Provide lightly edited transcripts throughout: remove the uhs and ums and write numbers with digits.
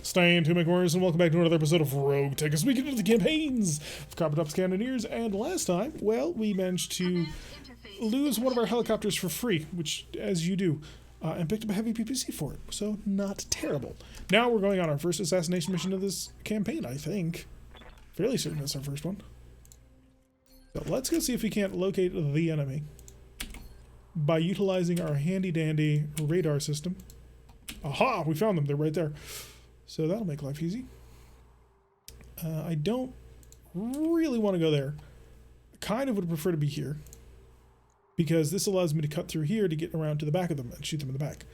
Stay tuned, McWarriors, and welcome back to another episode of RogueTech as we get into the campaigns of Copper Top's Cannoneers. And last time, well, we managed to lose one of our helicopters for free, which, as you do, and picked up a heavy PPC for it, so not terrible. Now we're going on our first assassination mission of this campaign, I think. Fairly certain that's our first one. So let's go see if we can't locate the enemy by utilizing our handy-dandy radar system. Aha! We found them. They're right there. So that'll make life easy. I don't really want to go there. I kind of would prefer to be here, because this allows me to cut through here to get around to the back of them and shoot them in the back,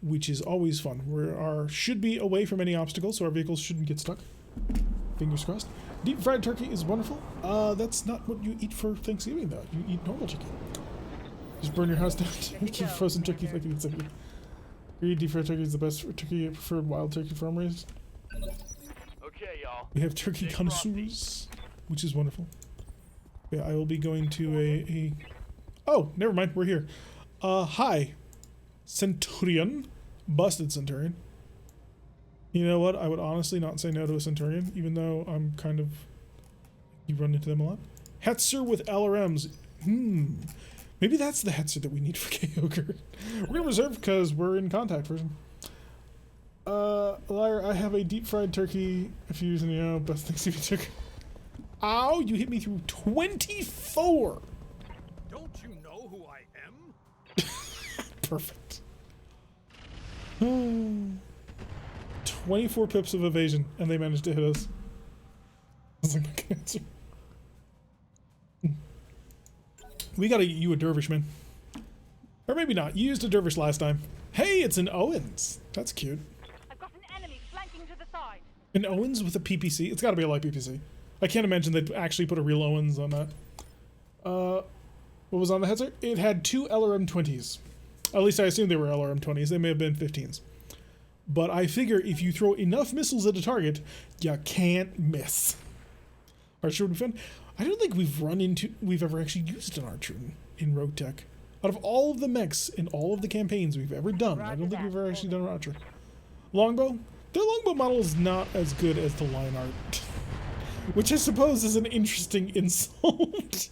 which is always fun. Should be away from any obstacles, so our vehicles shouldn't get stuck. Fingers crossed. Deep fried turkey is wonderful. That's not what you eat for Thanksgiving, though. You eat normal turkey. Just burn your house down to keep frozen turkey like it's like. Deep fried turkey is the best for turkey. I prefer wild turkey farm raised. Okay, y'all. We have turkey connoisseurs, which is wonderful. Yeah, I will be going to a. Oh, never mind. We're here. Hi, Centurion, busted Centurion. You know what? I would honestly not say no to a Centurion, even though I'm kind of. You run into them a lot. Hetzer with LRMs. Maybe that's the Hetzer that we need for Kyogre. We're gonna reserve because we're in contact version. Liar, I have a deep fried turkey. If you're using best Thanksgiving turkey. Ow, you hit me through 24! Don't you know who I am? Perfect. 24 pips of evasion, and they managed to hit us. That's like my cancer. We gotta get you a dervish, man. Or maybe not. You used a dervish last time. Hey, it's an Owens. That's cute. I've got an enemy flanking to the side. An Owens with a PPC? It's gotta be a light PPC. I can't imagine they'd actually put a real Owens on that. What was on the Hetzer? It had 2 LRM-20s. At least I assume they were LRM-20s. They may have been 15s. But I figure if you throw enough missiles at a target, you can't miss. Alright, sure would be fun. I don't think we've ever actually used an archer in RogueTech. Out of all of the mechs in all of the campaigns we've ever done, I don't think we've ever actually done an archer. Longbow? Their longbow model is not as good as the line art. Which I suppose is an interesting insult.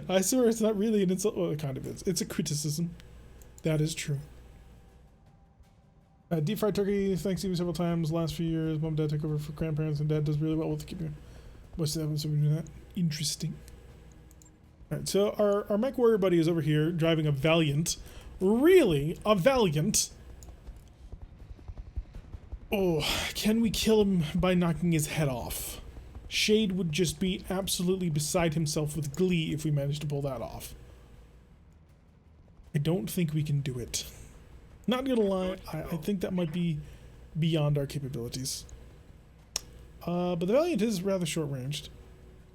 I swear it's not really an insult. Well, it kind of is. It's a criticism. That is true. Deep fried turkey, thanks to you several times. Last few years, mom and dad took over for grandparents, and dad does really well with keeping. What's that? So we're doing that. Interesting. Alright, so our mech warrior buddy is over here driving a Valiant. Really? A Valiant? Oh, can we kill him by knocking his head off? Shade would just be absolutely beside himself with glee if we managed to pull that off. I don't think we can do it. Not gonna lie, I think that might be beyond our capabilities. But the Valiant is rather short-ranged.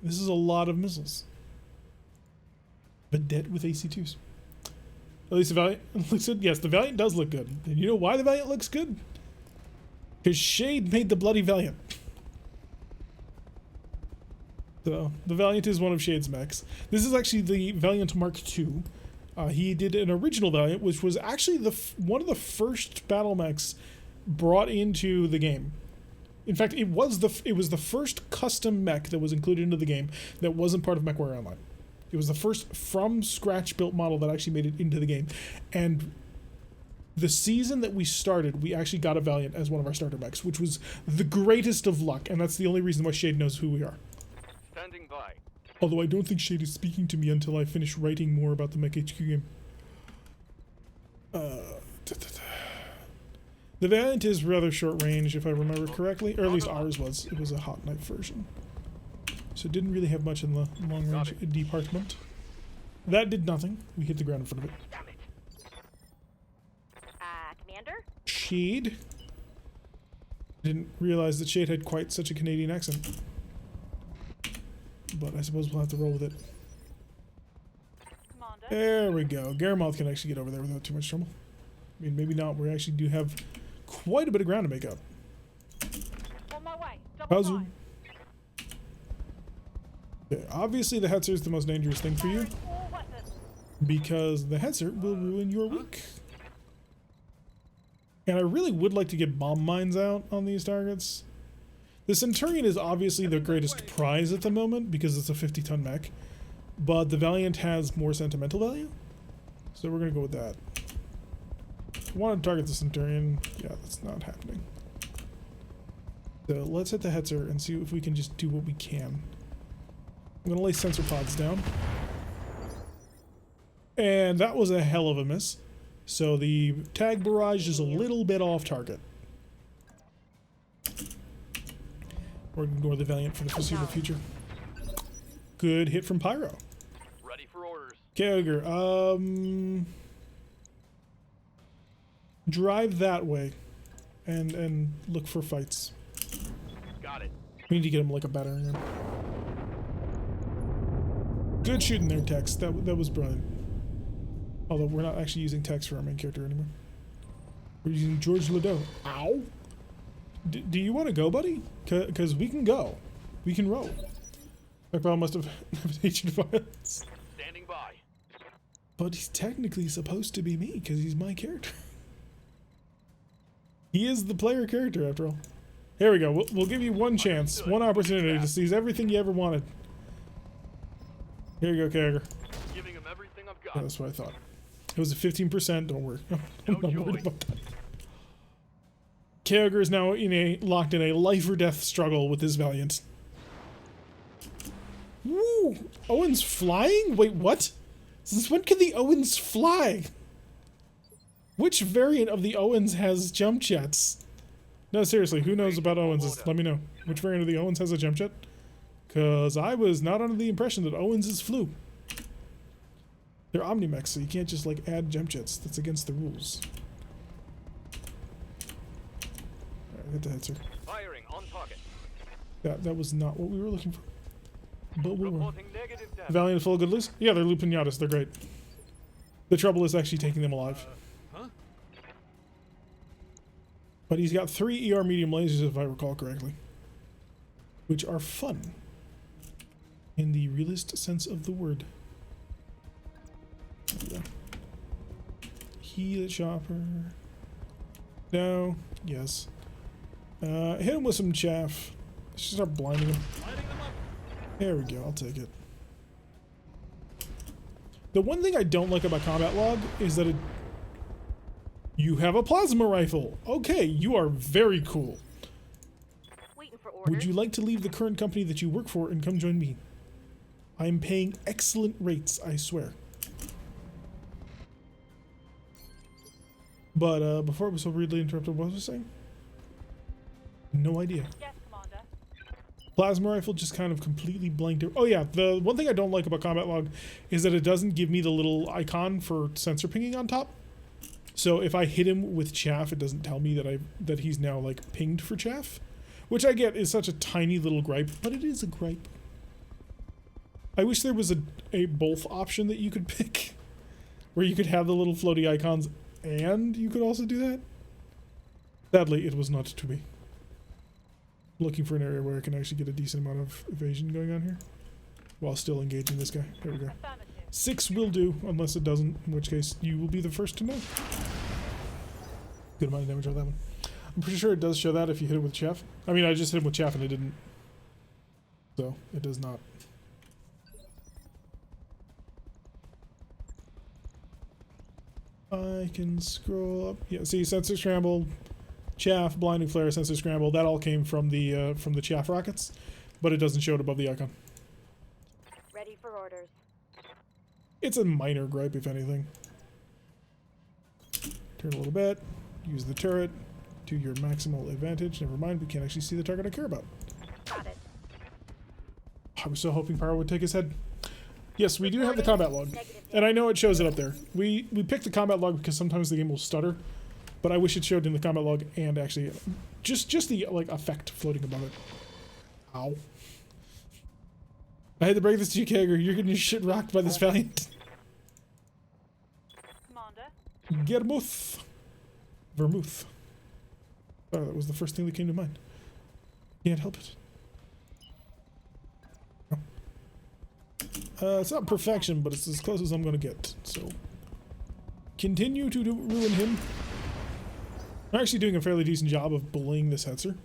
This is a lot of missiles. Vedette with AC2s. At least the Valiant looks good. Yes, the Valiant does look good. And you know why the Valiant looks good? Because Shade made the bloody Valiant. So, the Valiant is one of Shade's mechs. This is actually the Valiant Mark II. He did an original Valiant, which was actually one of the first battle mechs brought into the game. In fact, it was the first custom mech that was included into the game that wasn't part of MechWarrior Online. It was the first from scratch built model that actually made it into the game. And the season that we started, we actually got a Valiant as one of our starter mechs, which was the greatest of luck, and that's the only reason why Shade knows who we are. Standing by. Although I don't think Shade is speaking to me until I finish writing more about the Mech HQ game. The Valiant is rather short range, if I remember correctly, or at least ours was. It was a hot knife version. So it didn't really have much in the long range department. That did nothing. We hit the ground in front of it. Damn it. Commander? Shade. Didn't realize that Shade had quite such a Canadian accent. But I suppose we'll have to roll with it. Commander? There we go. Garamoth can actually get over there without too much trouble. I mean, maybe not. We actually do have quite a bit of ground to make up. On my way. Double Puzzle. time. Okay, obviously the Hetzer is the most dangerous thing for you, All weapons. because the Hetzer will ruin your week. And I really would like to get bomb mines out on these targets. The Centurion is obviously the greatest prize at the moment because it's a 50-ton mech. But the Valiant has more sentimental value. So we're going to go with that. I want to target the Centurion. Yeah, that's not happening. So let's hit the Hetzer and see if we can just do what we can. I'm going to lay sensor pods down. And that was a hell of a miss. So the tag barrage is a little bit off target. We're going to ignore the Valiant for the foreseeable future. Good hit from Pyro. Ready for orders. Kyogre, drive that way and look for fights. Got it. We need to get him like a battering ram. Good shooting there, Tex. That was brilliant. Although we're not actually using Tex for our main character anymore. We're using George Ledoux. Ow! Do you want to go, buddy? Because we can go. We can roll. My problem must have an agent violence. Standing by. But he's technically supposed to be me because he's my character. He is the player character after all. Here we go. We'll give you one chance, one opportunity to seize everything you ever wanted. Here you go, Kyogre. Giving him everything I've got. Yeah, that's what I thought. It was a 15%. Don't worry. I'm not worried about that. Kyogre is now locked in a life or death struggle with this Valiant. Woo! Owen's flying? Wait, what? Since when can the Owens fly? Which variant of the Owens has jump jets? No, seriously, who knows about Owens? Let me know. Which variant of the Owens has a jump jet? Because I was not under the impression that Owens flew. They're Omnimex, so you can't just like add jump jets. That's against the rules. Alright, hit the Hetzer. Firing on target. That was not what we were looking for. But we were. Reporting negative damage. Valiant full good loose? Yeah, they're looping Pinatas. They're great. The trouble is actually taking them alive. Huh? But he's got 3 ER medium lasers, if I recall correctly. Which are fun. In the realist sense of the word. Yeah. He the chopper. No. Yes. Hit him with some chaff. Let's just start blinding him. Lighting them up. There we go, I'll take it. The one thing I don't like about Combat Log is that you have a plasma rifle. Okay, you are very cool. Waiting for orders. Would you like to leave the current company that you work for and come join me? I am paying excellent rates, I swear. But before it was so rudely interrupted, what was I saying? No idea. Yes, Commander. Plasma rifle just kind of completely blanked out. Oh yeah, the one thing I don't like about Combat Log is that it doesn't give me the little icon for sensor pinging on top. So if I hit him with chaff, it doesn't tell me that he's now like pinged for chaff, which I get is such a tiny little gripe, but it is a gripe. I wish there was a both option that you could pick, where you could have the little floaty icons and you could also do that. Sadly, it was not to be. Looking for an area where I can actually get a decent amount of evasion going on here while still engaging this guy. There we go. Affirmative. 6 will do, unless it doesn't, in which case you will be the first to know. Good amount of damage on that one. I'm pretty sure it does show that if you hit it with chaff. I mean, I just hit him with chaff and it didn't. So, it does not. I can scroll up. Yeah, see, sensor scramble, chaff, blinding flare, sensor scramble. That all came from the chaff rockets, but it doesn't show it above the icon. Ready for orders. It's a minor gripe, if anything. Turn a little bit. Use the turret to your maximal advantage. Never mind, we can't actually see the target I care about. Got it. I was so hoping Pyro would take his head. Yes, we do have the combat log, and I know it shows it up there. We picked the combat log because sometimes the game will stutter, but I wish it showed in the combat log and actually just the like effect floating above it. Ow! I had to break this to you, Kyogre. You're getting your shit rocked by this Valiant. Commander. Vermouth. Vermouth. Oh, that was the first thing that came to mind. Can't help it. It's not perfection, but it's as close as I'm gonna get, so... Continue to ruin him. I'm actually doing a fairly decent job of bullying this Hetzer.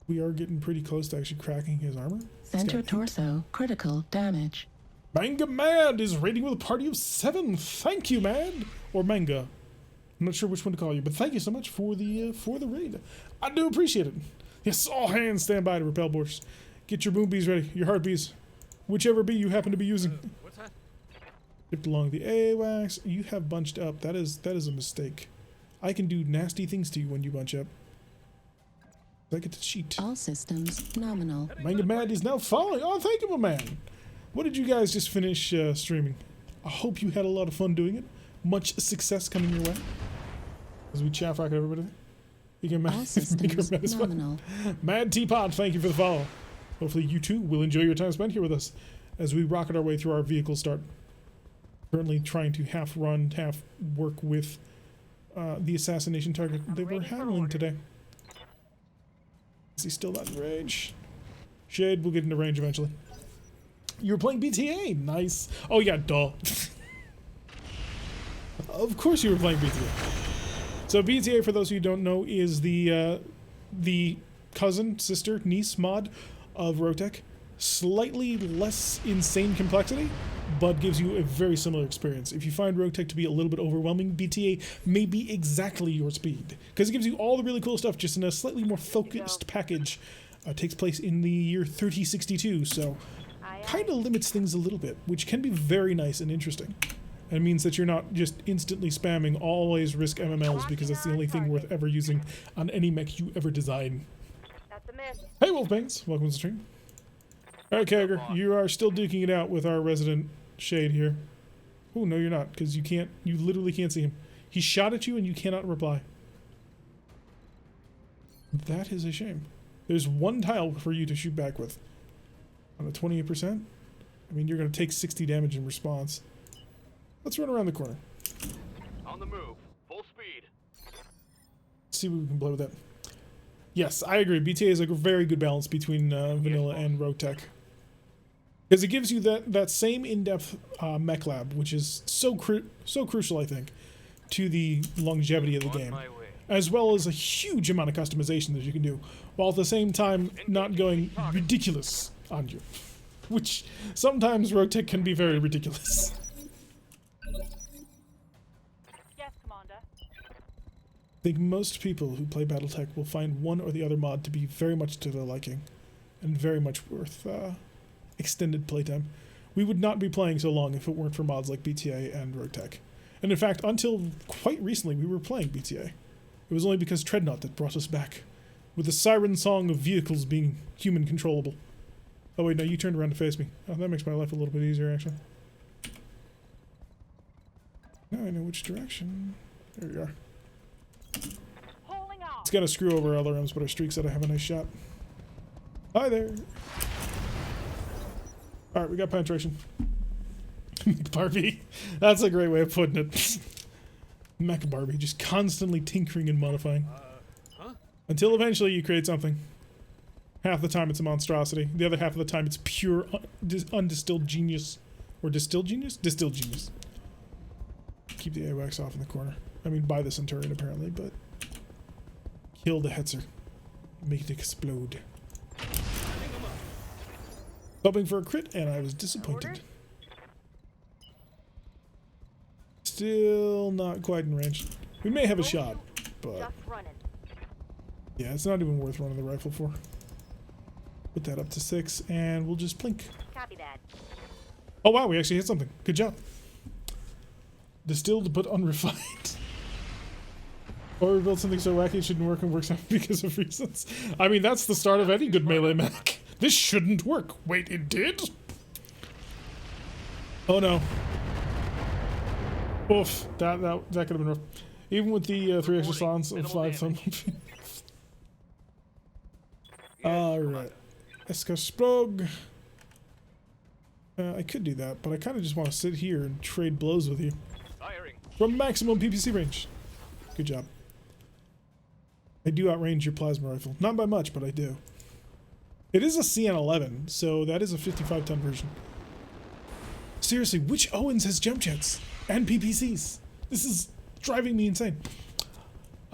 We are getting pretty close to actually cracking his armor. Center torso, critical damage. Manga Mad is raiding with a party of 7. Thank you, Mad. Or Manga. I'm not sure which one to call you, but thank you so much for the raid. I do appreciate it. Yes, all hands stand by to repel boars. Get your boom bees ready, your heart bees. Whichever bee you happen to be using. What's that? Shift along the AWACS. You have bunched up. That is a mistake. I can do nasty things to you when you bunch up. I get to cheat. All systems nominal. Manga Mad is now falling. Oh, thank you, my man. What did you guys just finish streaming? I hope you had a lot of fun doing it. Much success coming your way. As we chaff rocket everybody. You can All systems nominal. Mad Teapot, thank you for the follow. Hopefully you too will enjoy your time spent here with us as we rocket our way through our vehicle start. Currently trying to half run, half work with the assassination target they were handling today. Is he still not in range? Shade will get into range eventually. You were playing BTA, nice. Oh yeah, duh. Of course you were playing BTA. So BTA, for those of you who don't know, is the cousin, sister, niece mod of RogueTech. Slightly less insane complexity, but gives you a very similar experience. If you find RogueTech to be a little bit overwhelming, BTA may be exactly your speed. Because it gives you all the really cool stuff just in a slightly more focused package. Takes place in the year 3062, so kind of limits things a little bit, which can be very nice and interesting. And it means that you're not just instantly spamming always risk MMLs because that's the only thing worth ever using on any mech you ever design. That's a miss. Hey Wolfbangs, welcome to the stream. Alright Kagger, you are still duking it out with our resident Shade here. Oh no you're not, because you literally can't see him. He shot at you and you cannot reply. That is a shame. There's one tile for you to shoot back with. On a 28%? I mean, you're going to take 60 damage in response. Let's run around the corner. On the move. Full speed. Let's see what we can blow with that. Yes, I agree. BTA is like a very good balance between vanilla and RogueTech. Because it gives you that same in-depth mech lab, which is so crucial, I think, to the longevity of the game. As well as a huge amount of customization that you can do, while at the same time not going ridiculous on you. Which sometimes RogueTech can be very ridiculous. Yes, Commander. I think most people who play BattleTech will find one or the other mod to be very much to their liking, and very much worth extended playtime. We would not be playing so long if it weren't for mods like BTA and RogueTech. And in fact, until quite recently, we were playing BTA. It was only because TREADNOUGHT that brought us back, with the siren song of vehicles being human controllable. Oh wait, no, you turned around to face me. Oh, that makes my life a little bit easier, actually. Now I know which direction. There we are. Holding off. It's got to screw over LRMs, but our streak said I have a nice shot. Hi there. Alright, we got penetration. Barbie. That's a great way of putting it. Mech Barbie, just constantly tinkering and modifying. Until eventually you create something. Half the time it's a monstrosity. The other half of the time it's pure undistilled genius. Or distilled genius? Distilled genius. Keep the AWACS off in the corner. I mean, by the Centurion apparently, but... Kill the Hetzer. Make it explode. Hoping for a crit, and I was disappointed. Still not quite in range. We may have a shot, but... Just running. Yeah, it's not even worth running the rifle for. Put that up to 6, and we'll just blink. Copy that. Oh wow, we actually hit something. Good job. Distilled but unrefined. Or we built something so wacky it shouldn't work and works out because of reasons. I mean, that's the start of any good melee mech. This shouldn't work. Wait, it did? Oh no. Oof, that could have been rough. Even with the 3 extra slots of 5 thumb. Alright. Eska Sprog. I could do that, but I kind of just want to sit here and trade blows with you. Firing. From maximum PPC range. Good job. I do outrange your plasma rifle. Not by much, but I do. It is a CN11, so that is a 55-ton version. Seriously, which Owens has jump jets? And PPCs? This is driving me insane.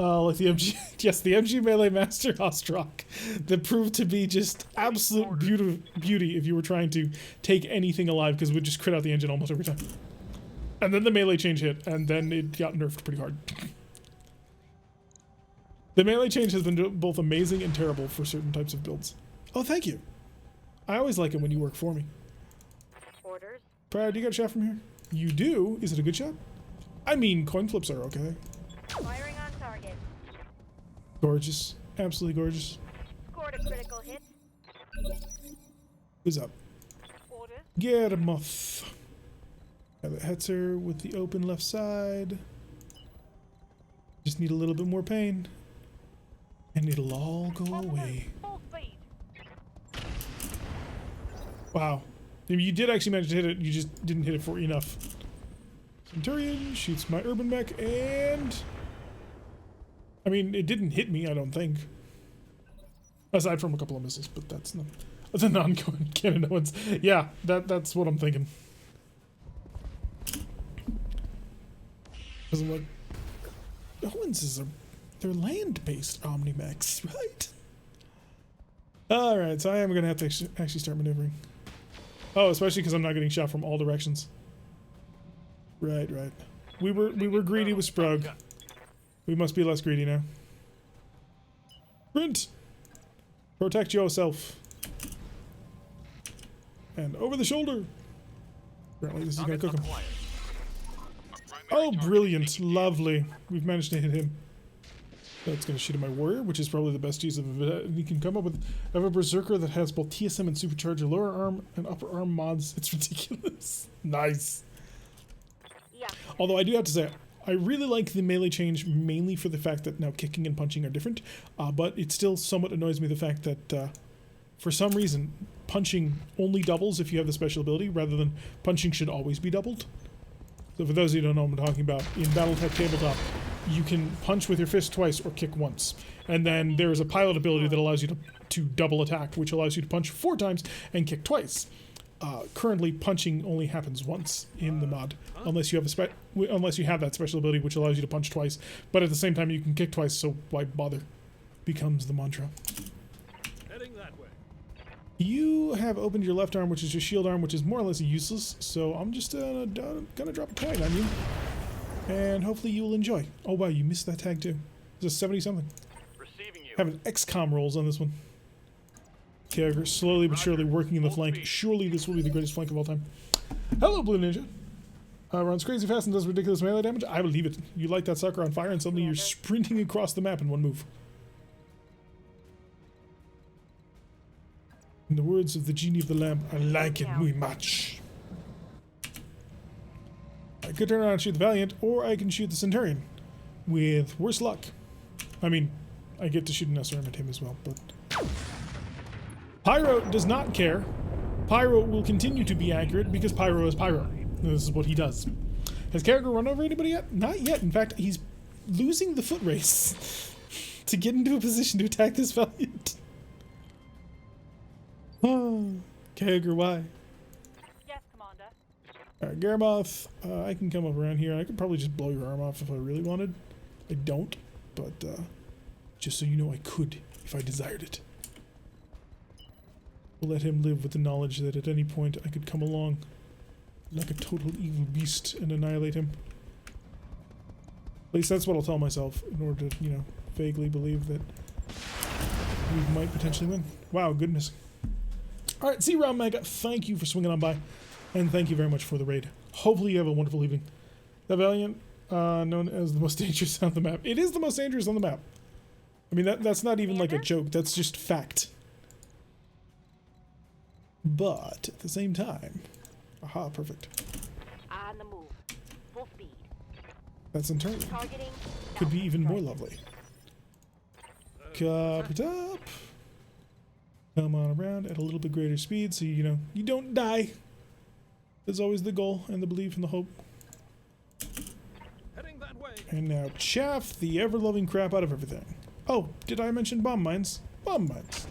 Like the MG, yes, the MG Melee Master Ostrock that proved to be just absolute beauty if you were trying to take anything alive, because it would just crit out the engine almost every time. And then the melee change hit, and then it got nerfed pretty hard. The melee change has been both amazing and terrible for certain types of builds. Oh, thank you. I always like it when you work for me. Orders. Brad, you got a shot from here? You do? Is it a good shot? I mean, coin flips are okay. Firing on target. Gorgeous. Absolutely gorgeous. Scored a critical hit. Who's up? Orders. Germoth. Have a Hetzer with the open left side. Just need a little bit more pain. And it'll all go away. Full speed. Wow. You did actually manage to hit it, you just didn't hit it for enough. Centurion shoots my urban mech, and I mean, it didn't hit me, I don't think. Aside from a couple of misses, but that's not the non-canon ones. Yeah, that's what I'm thinking. Because I'm like, Owens they're land-based Omnimex, right? Alright, so I am gonna have to actually start maneuvering. Oh, especially because I'm not getting shot from all directions. Right. We were greedy with Sprug. We must be less greedy now. Sprint! Protect yourself. And over the shoulder. Apparently this is gonna cook him. Oh, brilliant. Lovely. We've managed to hit him. That's going to shoot at my warrior, which is probably the best use of it. You can come up with... I have a berserker that has both TSM and supercharger lower arm and upper arm mods. It's ridiculous. Nice. Yeah. Although I do have to say, I really like the melee change mainly for the fact that now kicking and punching are different. But it still somewhat annoys me the fact that for some reason, punching only doubles if you have the special ability, rather than punching should always be doubled. So for those of you who don't know what I'm talking about, in BattleTech Tabletop, you can punch with your fist twice or kick once. And then there's a pilot ability that allows you to double attack, which allows you to punch 4 times and kick twice. Currently, punching only happens once in the mod, unless you have that special ability which allows you to punch twice. But at the same time, you can kick twice, so why bother? Becomes the mantra. Heading that way. You have opened your left arm, which is your shield arm, which is more or less useless. So I'm just gonna drop a tag on you. And hopefully you will enjoy. Oh wow, you missed that tag too. It's a 70 something. Receiving you. Having XCOM rolls on this one. Character slowly but surely working in the flank. Surely this will be the greatest flank of all time. Hello, Blue Ninja. Runs crazy fast and does ridiculous melee damage. I believe it. You light that sucker on fire and suddenly you're sprinting across the map in one move. In the words of the genie of the lamp, I like it muy much. I could turn around and shoot the Valiant, or I can shoot the Centurion. With worse luck. I mean, I get to shoot an SRM at him as well, but... Pyro does not care. Pyro will continue to be accurate because Pyro is Pyro. This is what he does. Has character run over anybody yet? Not yet. In fact, he's losing the foot race to get into a position to attack this Valiant. Oh, Kager, why? Yes, Commander. Alright, Garmoth, I can come up around here. I could probably just blow your arm off if I really wanted. I don't, but just so you know, I could if I desired it. We'll let him live with the knowledge that at any point I could come along like a total evil beast and annihilate him. At least that's what I'll tell myself in order to, you know, vaguely believe that we might potentially win. Wow, goodness. Alright, C-Round Mega, thank you for swinging on by. And thank you very much for the raid. Hopefully you have a wonderful evening. The Valiant, known as the most dangerous on the map. It is the most dangerous on the map. I mean, that's not even like a joke. That's just fact. But at the same time... Aha, perfect. On the move. Full speed. That's entirely. Targeting. Could be even more lovely. Cop it up. Come on around at a little bit greater speed so you know you don't die. There's always the goal and the belief and the hope. Heading that way. And now chaff the ever-loving crap out of everything. Oh, did I mention bomb mines? Bomb mines.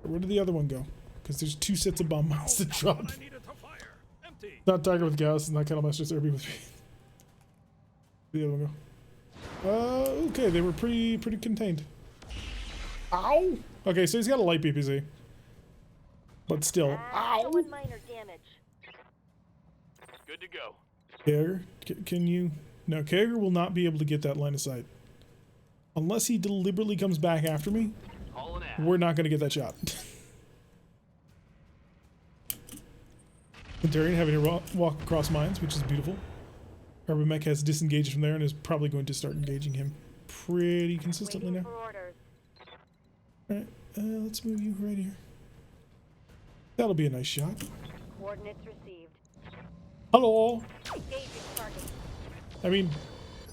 Where did the other one go? Because there's 2 sets of bomb mines to drop. I needed to fire. Empty. Not Tiger with Gas, and not Kettlemaster Serby with me. Where'd the other one go? Okay, they were pretty contained. Ow! Okay, so he's got a light PPC. But still. Ow! Showing minor damage. Good to go. Kager, can you... No, Kager will not be able to get that line of sight. Unless he deliberately comes back after me, Hauling ass. we're not going to get that shot. Centurion having to walk across mines, which is beautiful. Urban Mech has disengaged from there and is probably going to start engaging him pretty consistently Waiting now. for orders. Alright, let's move you right here. That'll be a nice shot. Coordinates received. Hello! Engaging target. I mean,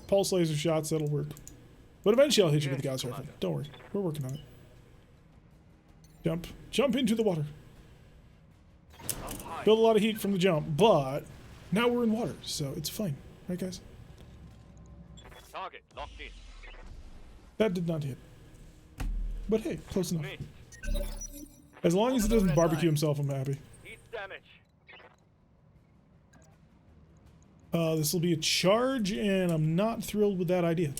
pulse laser shots, that'll work. But eventually I'll hit you with the Gauss rifle. Don't worry, we're working on it. Jump. Jump into the water. Up high. Build a lot of heat from the jump, but now we're in water, so it's fine. Right, guys? Target locked in. That did not hit. But hey, close enough. Missed. As long as he doesn't Red barbecue line. himself, I'm happy. Heat damage. This will be a charge, and I'm not thrilled with that idea.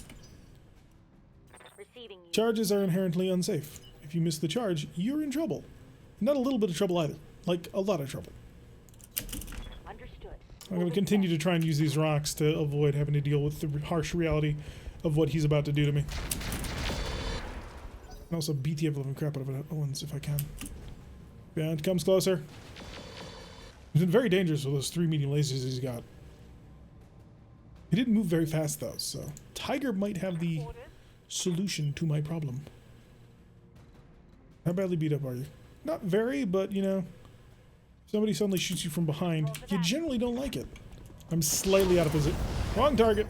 Receiving you. Charges are inherently unsafe. If you miss the charge, you're in trouble. Not a little bit of trouble either. Like, a lot of trouble. Understood. I'm going to continue to try and use these rocks to avoid having to deal with the harsh reality of what he's about to do to me. And also beat the ever-living crap out of Owens if I can. Yeah, it comes closer. He's been very dangerous with those 3 medium lasers he's got. He didn't move very fast though, so Tiger might have the Orders. solution to my problem. How badly beat up are you? Not very, but you know, if somebody suddenly shoots you from behind, you generally don't like it. I'm slightly out of position. Wrong target.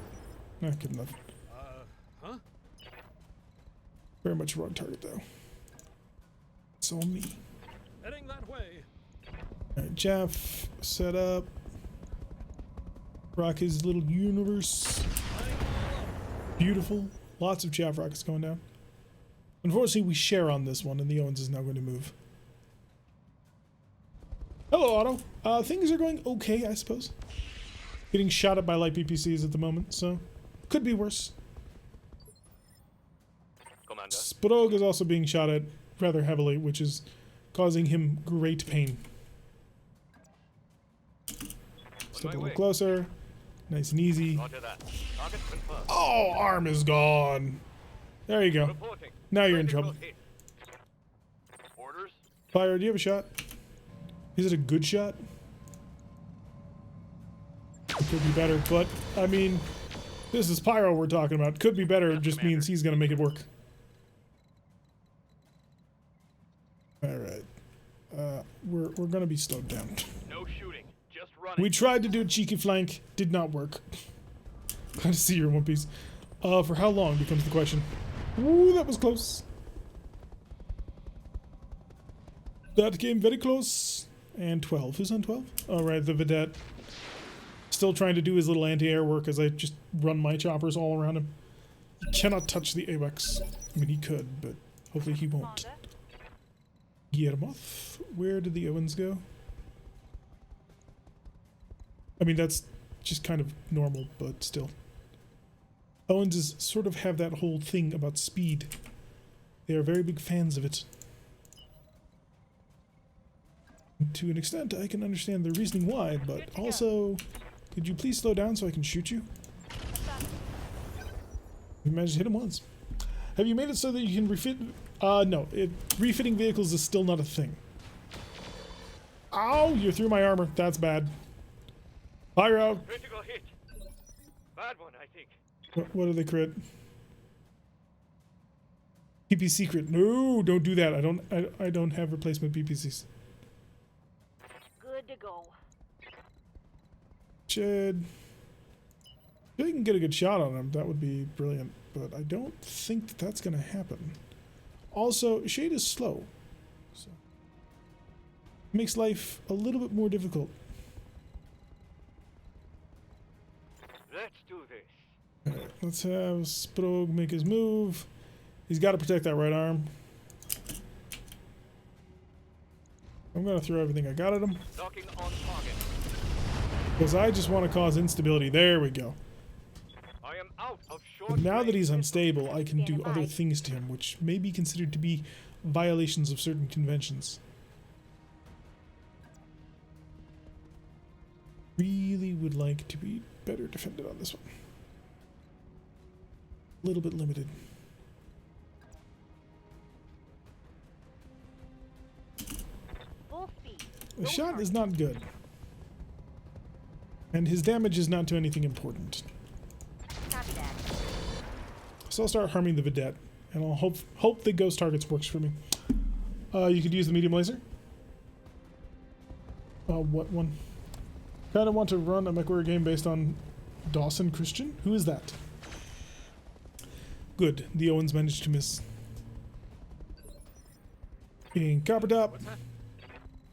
Not good enough. Huh? Very much wrong target though. It's all me. Heading that way. Alright, Jeff, set up. Rock his little universe. Beautiful. Lots of chaff rockets going down. Unfortunately, we share on this one, and the Owens is now going to move. Hello, Otto. Things are going okay, I suppose. Getting shot at by light PPCs at the moment, so could be worse. Commander. Sprog is also being shot at rather heavily, which is causing him great pain. Step a little closer. Nice and easy. Roger that. Target confirmed. Oh, arm is gone. There you go. Reporting. Now you're in Critical trouble. hit. Orders. Fire, do you have a shot? Is it a good shot? It could be better, but, I mean, this is Pyro we're talking about. Could be better, Yes, just Commander. means he's gonna make it work. Alright. We're gonna be slowed down. No shooting. Just running. We tried to do a cheeky flank, did not work. Glad to see you're in one piece. For how long becomes the question. Ooh, that was close. That came very close. And 12. Who's on 12? Alright, the Vedette. Still trying to do his little anti-air work as I just run my choppers all around him. He cannot touch the AWACS. I mean, he could, but hopefully he won't. Commander. Guillermoth. Where did the Owens go? I mean, that's just kind of normal, but still. Owens is sort of have that whole thing about speed. They are very big fans of it. To an extent, I can understand the reasoning why, but also, could you please slow down so I can shoot you? You managed to hit him once. Have you made it so that you can refit? No. Refitting vehicles is still not a thing. Ow! You're through my armor. That's bad. Pyro! Critical hit. Bad one, I think. What do they crit? PP secret. No, don't do that. I don't have replacement PPCs. Good to go. Jed. If I can get a good shot on him, that would be brilliant. But I don't think that that's going to happen. Also, Shade is slow. So makes life a little bit more difficult. Let's do this. Alright, let's have Sprog make his move. He's got to protect that right arm. I'm going to throw everything I got at him. Locking on target. Because I just want to cause instability. There we go. I am Out of short But now that range he's missiles. unstable, I can do Standing other by. things to him, which may be considered to be violations of certain conventions. Really would like to be better defended on this one. A little bit limited. Full speed. The No shot target. is not good. And his damage is not to anything important. Copy that. So I'll start harming the vedette, and I'll hope the ghost targets works for me. You could use the medium laser. What one? Kind of want to run a MechWarrior game based on Dawson Christian. Who is that? Good. The Owens managed to miss. Being Copper Top.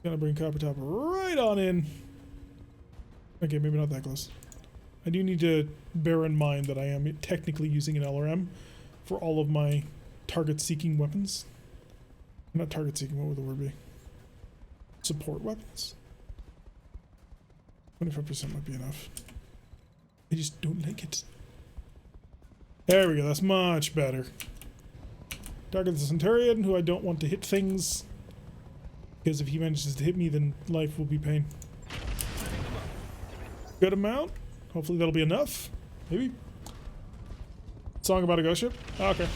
Gonna bring Copper Top right on in. Okay, maybe not that close. I do need to bear in mind that I am technically using an LRM for all of my target-seeking weapons. Not target-seeking, what would the word be? Support weapons? 25% might be enough. I just don't like it. There we go, that's much better. Target the Centurion, who I don't want to hit things. Because if he manages to hit me, then life will be pain. Good amount. Hopefully that'll be enough. Maybe. Song about a ghost ship? Oh, okay.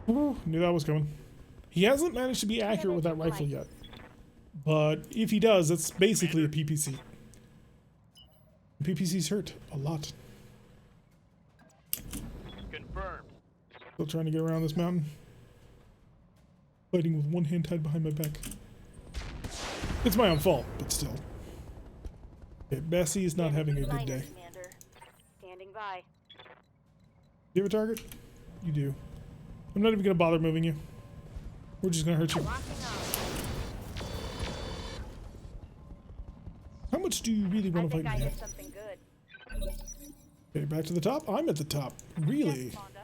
Ooh, knew that was coming. He hasn't managed to be accurate with that rifle yet. But if he does, that's basically a PPC. PPCs hurt a lot. Confirmed. Still trying to get around this mountain. Fighting with one hand tied behind my back. It's my own fault, but still. Okay, Bessie is not having a good day. Commander. Standing by. Do you have a target? You do. I'm not even gonna bother moving you. We're just gonna hurt you. Locking on. How much do you really I want to fight think I me hit at? something good. Okay, back to the top. I'm at the top. Really? Yes, Fonda.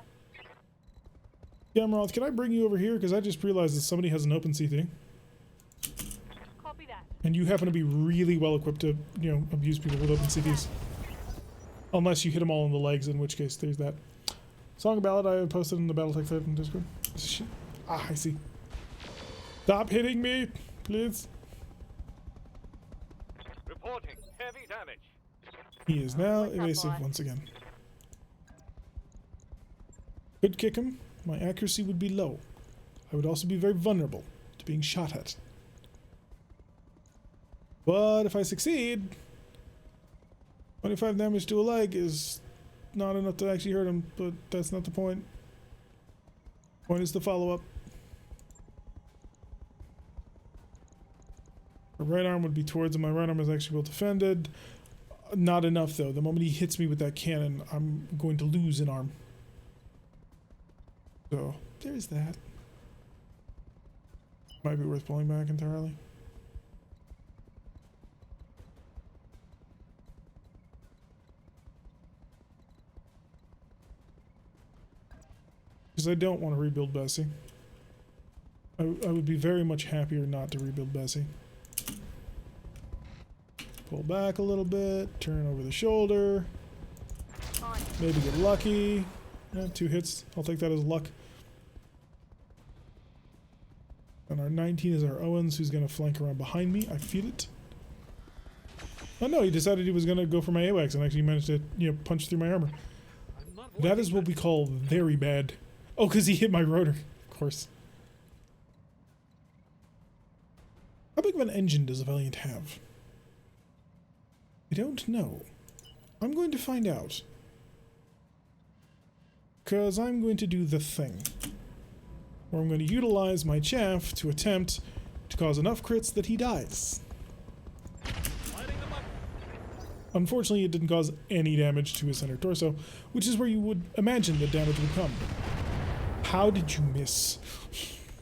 Gamroth, can I bring you over here? Because I just realized that somebody has an open C3. Copy that. And you happen to be really well equipped to, you know, abuse people with open CVs. Unless you hit them all in the legs, in which case there's that. Song ballad I posted in the BattleTech thread in Discord. Ah, I see. Stop hitting me, please. Reporting heavy damage. He is now What's up, evasive boss? once again. Could kick him. My accuracy would be low. I would also be very vulnerable to being shot at. But if I succeed, 25 damage to a leg is not enough to actually hurt him, but that's not the point. Point is the follow-up. My right arm would be towards him. My right arm is actually well defended. Not enough, though. The moment he hits me with that cannon, I'm going to lose an arm. So, there's that. Might be worth pulling back entirely. Because I don't want to rebuild Bessie. I would be very much happier not to rebuild Bessie. Pull back a little bit, turn over the shoulder, On. maybe get lucky. 2 hits, I'll take that as luck. And our 19 is our Owens, who's going to flank around behind me. I feel it. Oh no, he decided he was going to go for my AWACS and actually managed to, you know, punch through my armor. That is what we call very bad. Oh, because he hit my rotor, of course. How big of an engine does a Valiant have? I don't know. I'm going to find out. Because I'm going to do the thing. Where I'm going to utilize my chaff to attempt to cause enough crits that he dies. Unfortunately, it didn't cause any damage to his center torso, which is where you would imagine the damage would come. How did you miss?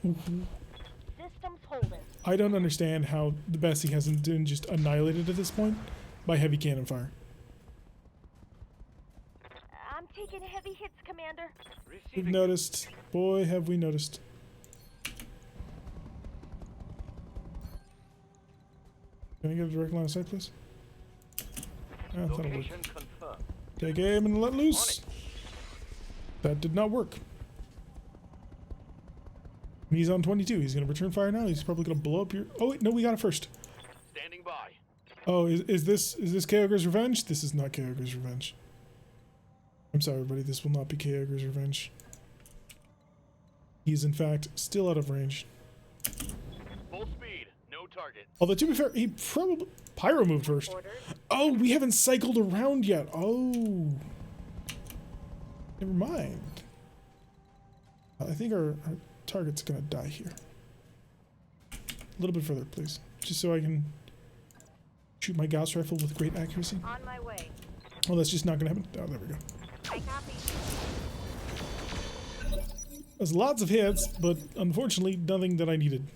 Systems holding. I don't understand how the Bessie hasn't been just annihilated at this point by heavy cannon fire. I'm taking heavy hits, Commander. We've Receiving. noticed. Boy, have we noticed. Can I get a direct line of sight, please? Ah, that'll work. Location confirmed. Take aim and let loose. That did not work. He's on 22. He's going to return fire now. He's probably going to blow up your... Oh, wait. No, we got it first. Standing by. Oh, is this Kyogre's Revenge? This is not Kyogre's Revenge. I'm sorry, everybody. This will not be Kyogre's Revenge. He's, in fact, still out of range. Full speed. No target. Although, to be fair, he probably... Pyro moved first. Oh, we haven't cycled around yet. Oh. Never mind. I think our target's going to die here. A little bit further, please. Just so I can shoot my Gauss rifle with great accuracy. On my way. Oh, that's just not going to happen. Oh, there we go. I copy. There's lots of hits, but unfortunately, nothing that I needed.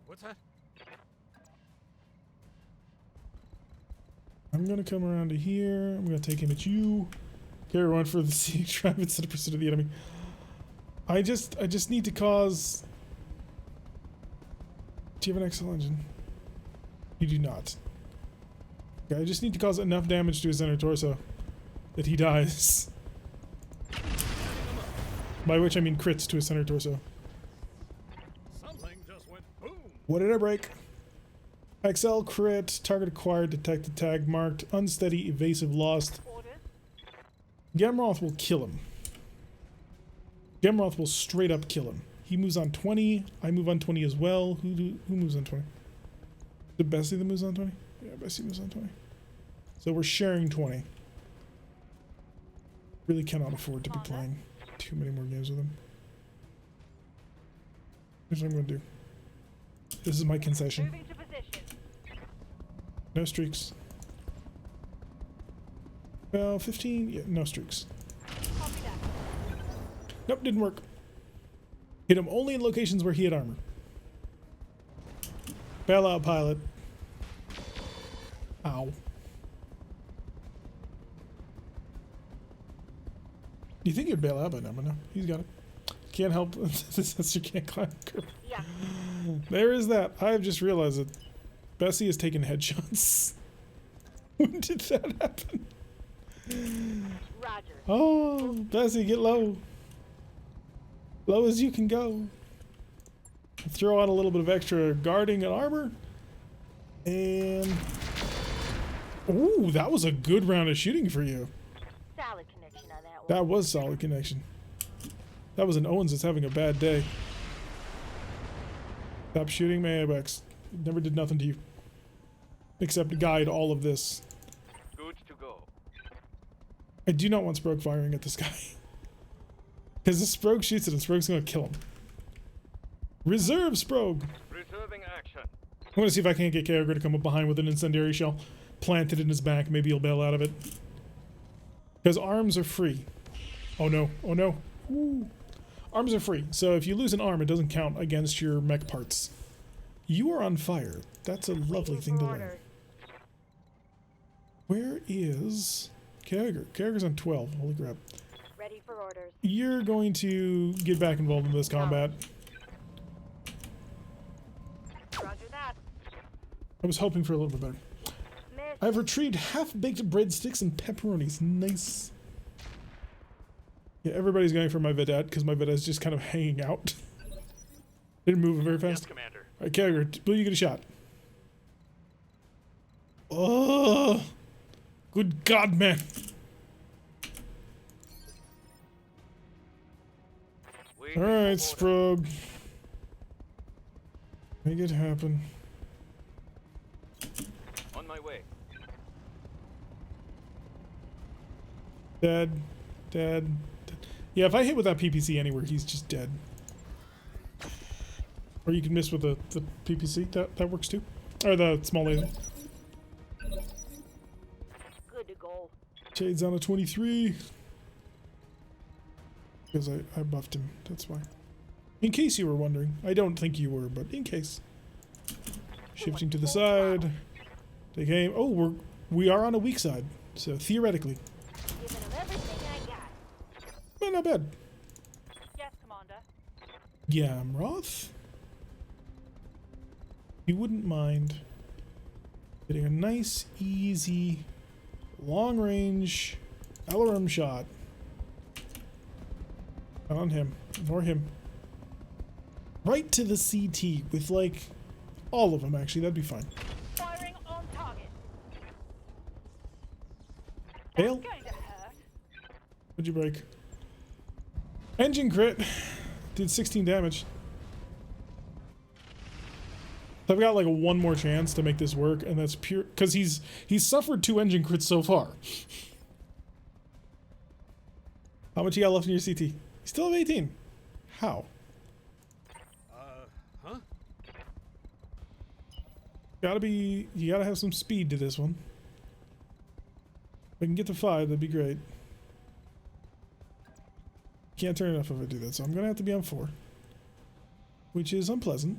What's that? I'm gonna come around to here. I'm gonna take aim at you. Carry one for the siege drive instead of pursuit of the enemy. I just need to cause... Do you have an XL engine? You do not. Okay, I just need to cause enough damage to his center torso that he dies. By which I mean crits to his center torso. Something just went boom. What did I break? XL crit, target acquired, detected, tag marked, unsteady, evasive, lost. Orders. Gamroth will kill him. Gamroth will straight up kill him. He moves on 20. I move on 20 as well. Who moves on 20? Is it Bessie that moves on 20? Yeah, Bessie moves on 20. So we're sharing 20. Really cannot afford to be playing too many more games with him. Here's what I'm going to do. This is my concession. Moving to position. No streaks. Well, 15. Yeah, no streaks. Copy that. Nope, didn't work. Hit him only in locations where he had armor. Bail out, pilot. Ow. You think he'd bail out by now, but no, he's got it. Can't help. This sensor can't climb the curve. Yeah. There is that. I have just realized that Bessie has taken headshots. When did that happen? Roger. Oh, Bessie, get low. Low as you can go. Throw on a little bit of extra guarding and armor. And... Ooh, that was a good round of shooting for you. Solid connection on that one. That was solid connection. That was an Owens that's having a bad day. Stop shooting my ABX. Never did nothing to you. Except to guide all of this. Good to go. I do not want Sprogue firing at this guy. Because if Sprogue shoots it, and Sprogue's going to kill him. Reserve Sprogue! Reserving action. I want to see if I can't get Kyogre to come up behind with an incendiary shell. Planted in his back. Maybe he'll bail out of it. Because arms are free. Oh no. Oh no. Ooh. Arms are free. So if you lose an arm, it doesn't count against your mech parts. You are on fire. That's a lovely thing to learn. Orders. Where is Kyogre? Kyogre's on 12. Holy crap. Ready for orders. You're going to get back involved in this combat. Roger that. I was hoping for a little bit better. Miss. I've retrieved half-baked breadsticks and pepperonis. Nice. Yeah, everybody's going for my Vedette because my Vedette's just kind of hanging out. Didn't move very Yes, fast. Commander. Alright, Kyogre, will you get a shot? Oh, good God, man. Waiting Alright, for order. Sprogue. Make it happen. On my way. Dead. Dead. Dead. Yeah, if I hit with that PPC anywhere, he's just dead. Or you can miss with the PPC. That works too. Or the small laser. Good to go. Shade's on a 23. Because I buffed him. That's why. In case you were wondering. I don't think you were, but in case. Shifting to the side. Take aim. Oh, we are on a weak side. So theoretically. Giving him everything I got. Well, not bad. Yes, Commander. Gamroth. You wouldn't mind getting a nice, easy, long-range Alarum shot. Not on him. Nor him. Right to the CT with, like, all of them, actually. That'd be fine. Firing on target. Fail? That's going to hurt. What'd you break? Engine crit. Did 16 damage. I've got like one more chance to make this work, and that's pure because he's suffered 2 engine crits so far. How much you got left in your CT? You still have 18. How? Huh? You gotta have some speed to this one. If I can get to 5, that'd be great. Can't turn it off if I do that, so I'm gonna have to be on 4. Which is unpleasant.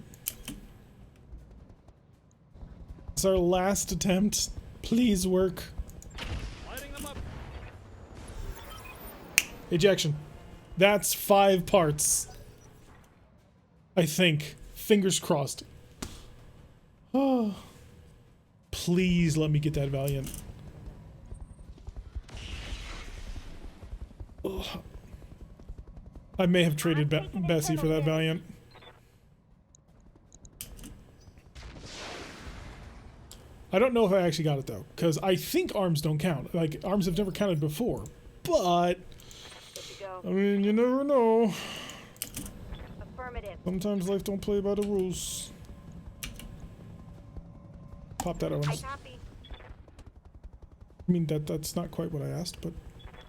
It's our last attempt. Please work. Lighting them up. Ejection. That's 5 parts. I think. Fingers crossed. Oh. Please let me get that Valiant. Ugh. I may have traded Bessie for that Valiant. I don't know if I actually got it though, because I think arms don't count. Like, arms have never counted before. But, I mean, you never know. Affirmative. Sometimes life don't play by the rules. Pop that I Owens. copy. I mean, that's not quite what I asked, but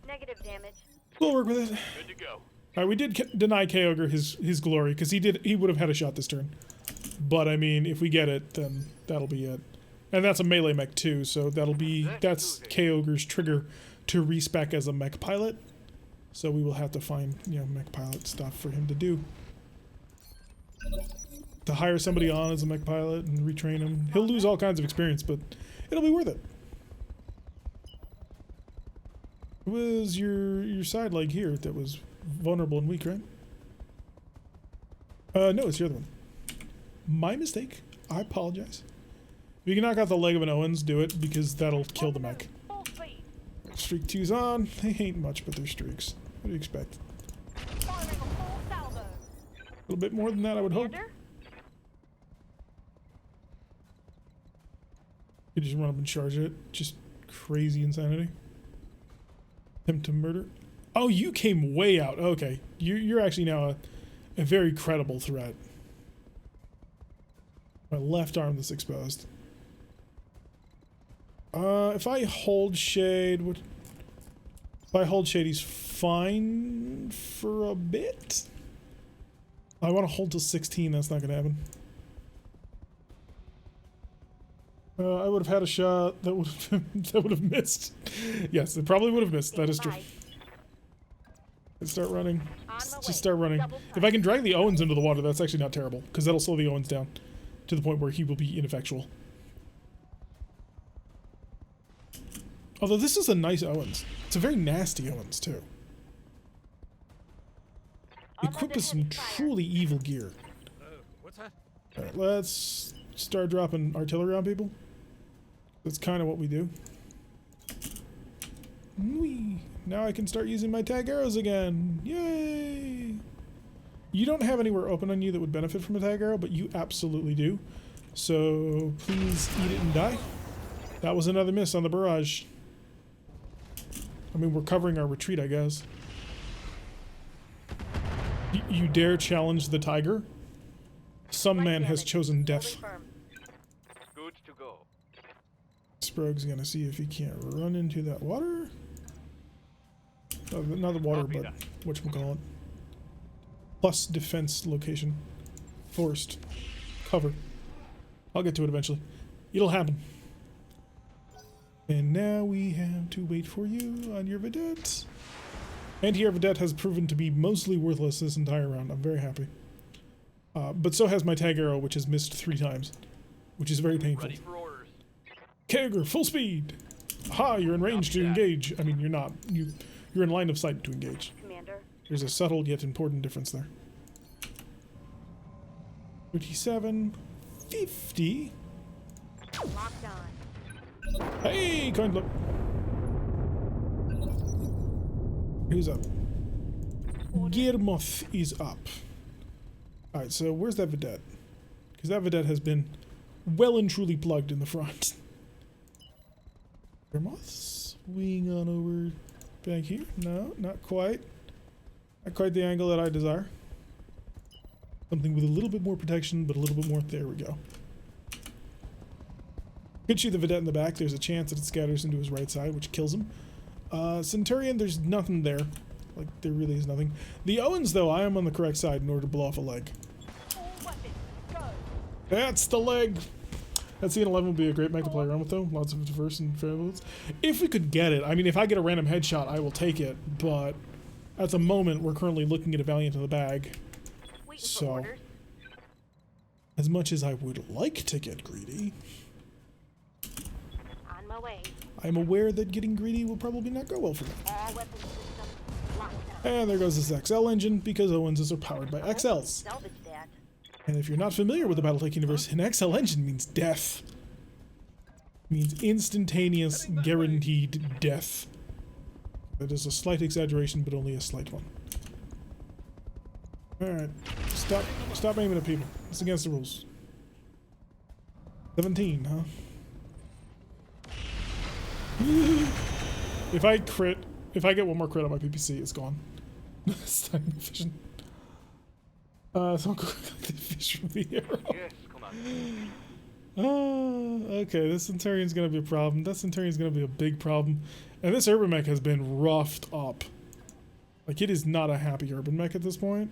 Negative damage. we'll work with it. Good to go. Alright, we did deny Kyogre his glory, because he would have had a shot this turn. But, I mean, if we get it, then that'll be it. And that's a melee mech too, so that's Kyogre's trigger to respec as a mech pilot. So we will have to find, you know, mech pilot stuff for him to do. To hire somebody on as a mech pilot and retrain him. He'll lose all kinds of experience, but it'll be worth it. It was your side leg here that was vulnerable and weak, right? No, it's the other one. My mistake. I apologize. If you can knock out the leg of an Owens, do it, because that'll kill the mech. Full speed. Streak 2's on. They ain't much, but they're streaks. What do you expect? Firing a full salvo. A little bit more than that, I would hope. Commander? You just run up and charge it. Just crazy insanity. Attempt to murder. Oh, you came way out. Okay. You're actually now a very credible threat. My left arm that's exposed. If I hold shade, if I hold shade, he's fine for a bit. I want to hold till 16. That's not going to happen. I would have had a shot that would have missed. Yes, it probably would have missed. That is true. Let's start running. Just start running. If I can drag the Owens into the water, that's actually not terrible, because that'll slow the Owens down to the point where he will be ineffectual. Although this is a nice Owens. It's a very nasty Owens, too. Equipped with some truly evil gear. What's that? Alright, let's start dropping artillery on people. That's kind of what we do. Whee! Now I can start using my tag arrows again. Yay! You don't have anywhere open on you that would benefit from a tag arrow, but you absolutely do. So please eat it and die. That was another miss on the barrage. I mean, we're covering our retreat, I guess. You dare challenge the tiger? Some man has chosen death. Good to go. Sprog's gonna see if he can't run into that water. Not the water, but whatchamacallit. Plus defense location. Forest. Cover. I'll get to it eventually. It'll happen. And now we have to wait for you on your vedette. And your vedette has proven to be mostly worthless this entire round. I'm very happy. But so has my tag arrow, which has missed 3 times. Which is very painful. Ready for orders. Kyogre, full speed! Aha, you're in range to engage. I mean, you're not. You're in line of sight to engage. Commander. There's a subtle yet important difference there. 37, 50. Locked on. Hey, coin flip. Who's up? Guillermoth is up. Alright, so where's that vedette? Because that vedette has been well and truly plugged in the front. Guillermoth, swing on over back here. No, not quite. Not quite the angle that I desire. Something with a little bit more protection, but a little bit more. There we go. Could shoot the vedette in the back. There's a chance that it scatters into his right side, which kills him. Centurion, there's nothing there. Like, there really is nothing. The Owens, though, I am on the correct side in order to blow off a leg. All weapons, go. That's the leg! That CN11 would be a great mech to play around with, though. Lots of diverse and fair bullets. If we could get it, I mean, if I get a random headshot, I will take it, but at the moment, we're currently looking at a Valiant in the bag. Waiting for So, orders. as much as I would like to get greedy, On my way. I'm aware that getting greedy will probably not go well for me. All weapons systems locked down. And there goes this XL engine, because Owenses are powered by XLs. Salvage that. And if you're not familiar with the BattleTech universe, an XL engine means death. Means instantaneous, guaranteed death. That is a slight exaggeration, but only a slight one. Alright. Stop aiming at people. It's against the rules. 17, huh? If I get one more crit on my PPC, it's gone. It's not even efficient. So I'll go collect the fish from the arrow. Yes, Commander. Okay, this Centurion's gonna be a problem. That Centurion's gonna be a big problem. And this urban mech has been roughed up. Like, it is not a happy urban mech at this point.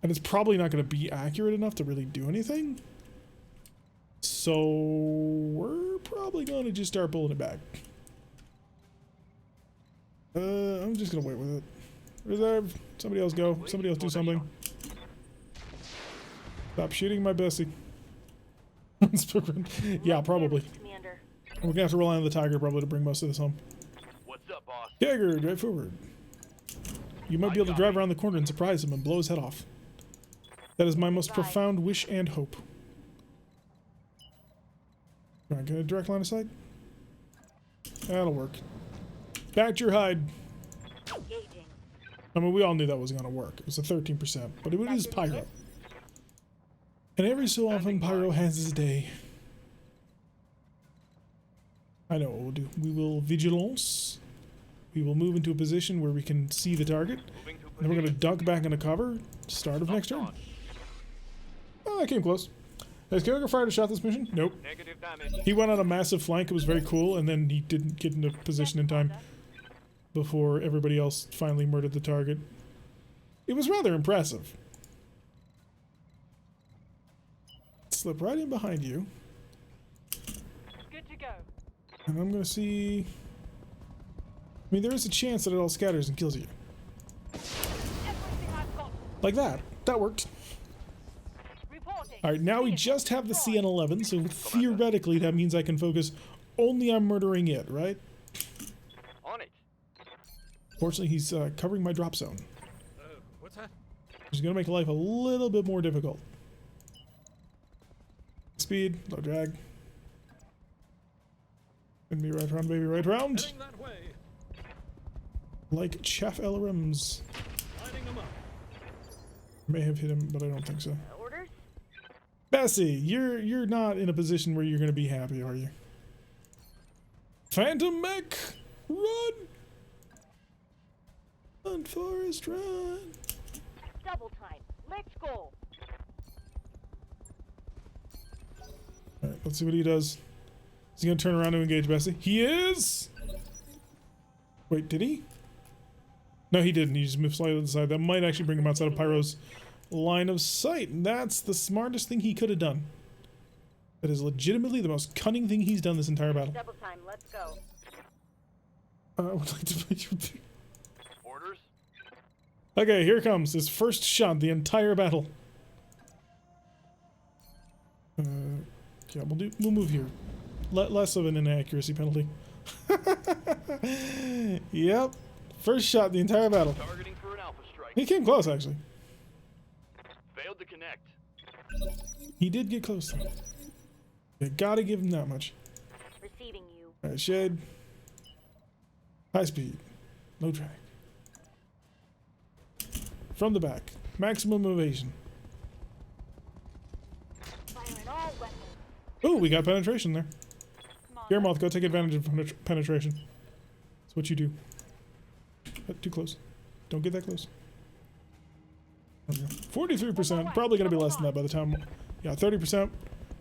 And it's probably not gonna be accurate enough to really do anything. So we're probably gonna just start pulling it back. I'm just gonna wait with it. Reserve. Somebody else go. Somebody else do something. Stop shooting my Bessie. Yeah, probably. Commander. We're gonna have to rely on the Tiger probably to bring most of this home. What's up, boss? Tiger, drive forward. You might be able to drive around the corner and surprise him and blow his head off. That is my most profound wish and hope. Alright, get a direct line of sight. That'll work. Back to your hide. Engaging. I mean, we all knew that was gonna work. It was a 13%, but it is Pyro. And every so often, Pyro has his day. I know what we'll do. We will vigilance. We will move into a position where we can see the target. Moving to And then we're going to duck back into cover. Start of next turn. Oh, that came close. Has Carragher fired a shot this mission? Nope. Negative damage. He went on a massive flank. It was very cool. And then he didn't get into position in time before everybody else finally murdered the target. It was rather impressive. Slip right in behind you. Good to go. And I'm going to see... I mean, there is a chance that it all scatters and kills you. Everything I've got. Like that. That worked. Reporting. Alright, now we just have the CN11, so theoretically that means I can focus only on murdering it, right? On it. Fortunately, he's covering my drop zone, What's that? which is going to make life a little bit more difficult. Speed, low drag. Gonna be right round, baby, right round. Heading that way. Like chaff LRMs. Lining them up. May have hit him, but I don't think so. Orders. Bessie, you're not in a position where you're going to be happy, are you? Phantom mech, run! Run, Forest, run! Double time. Let's go. Alright, let's see what he does. Is he going to turn around to engage Bessie? He is! Wait, did he? No, he didn't. He just moved slightly to the side. That might actually bring him outside of Pyro's line of sight. And that's the smartest thing he could have done. That is legitimately the most cunning thing he's done this entire battle. Double time. Let's go. I would like to put you... Orders. Okay, here comes his first shot the entire battle. Yeah, we'll move here. Less of an inaccuracy penalty. Yep. First shot the entire battle. Targeting for an alpha strike. He came close, actually. Failed to connect. He did get close, though. You gotta give him that much. Receiving you. Alright, shade. High speed. Low drag. From the back. Maximum evasion. Firing all weapons. Oh, we got penetration there. Commander. Guillermo, go take advantage of penetration. That's what you do. Too close. Don't get that close. 43%. Probably going to be less than that by the time. Yeah, 30%.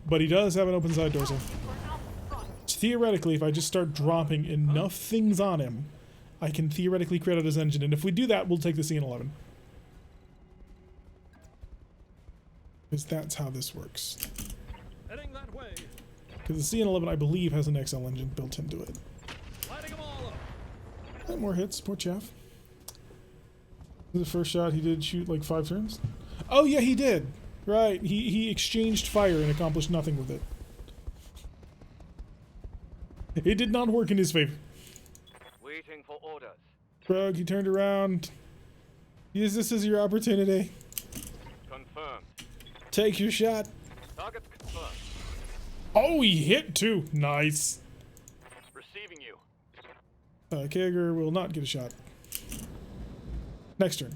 But he does have an open side dorsal. For Alpha Strike. Theoretically, if I just start dropping enough things on him, I can theoretically crit out his engine. And if we do that, we'll take the CN11. Because that's how this works. Heading that way. Because the CN11, I believe, has an XL engine built into it. Lighting them all up. More hits, more chaff. The first shot, he did shoot like 5 turns. Oh yeah, he did. Right, he exchanged fire and accomplished nothing with it. It did not work in his favor. Waiting for orders. Rogue, he turned around. Use this as your opportunity. Confirmed. Take your shot. Target confirmed. Oh, he hit too. Nice. Receiving you. Kager will not get a shot. Next turn.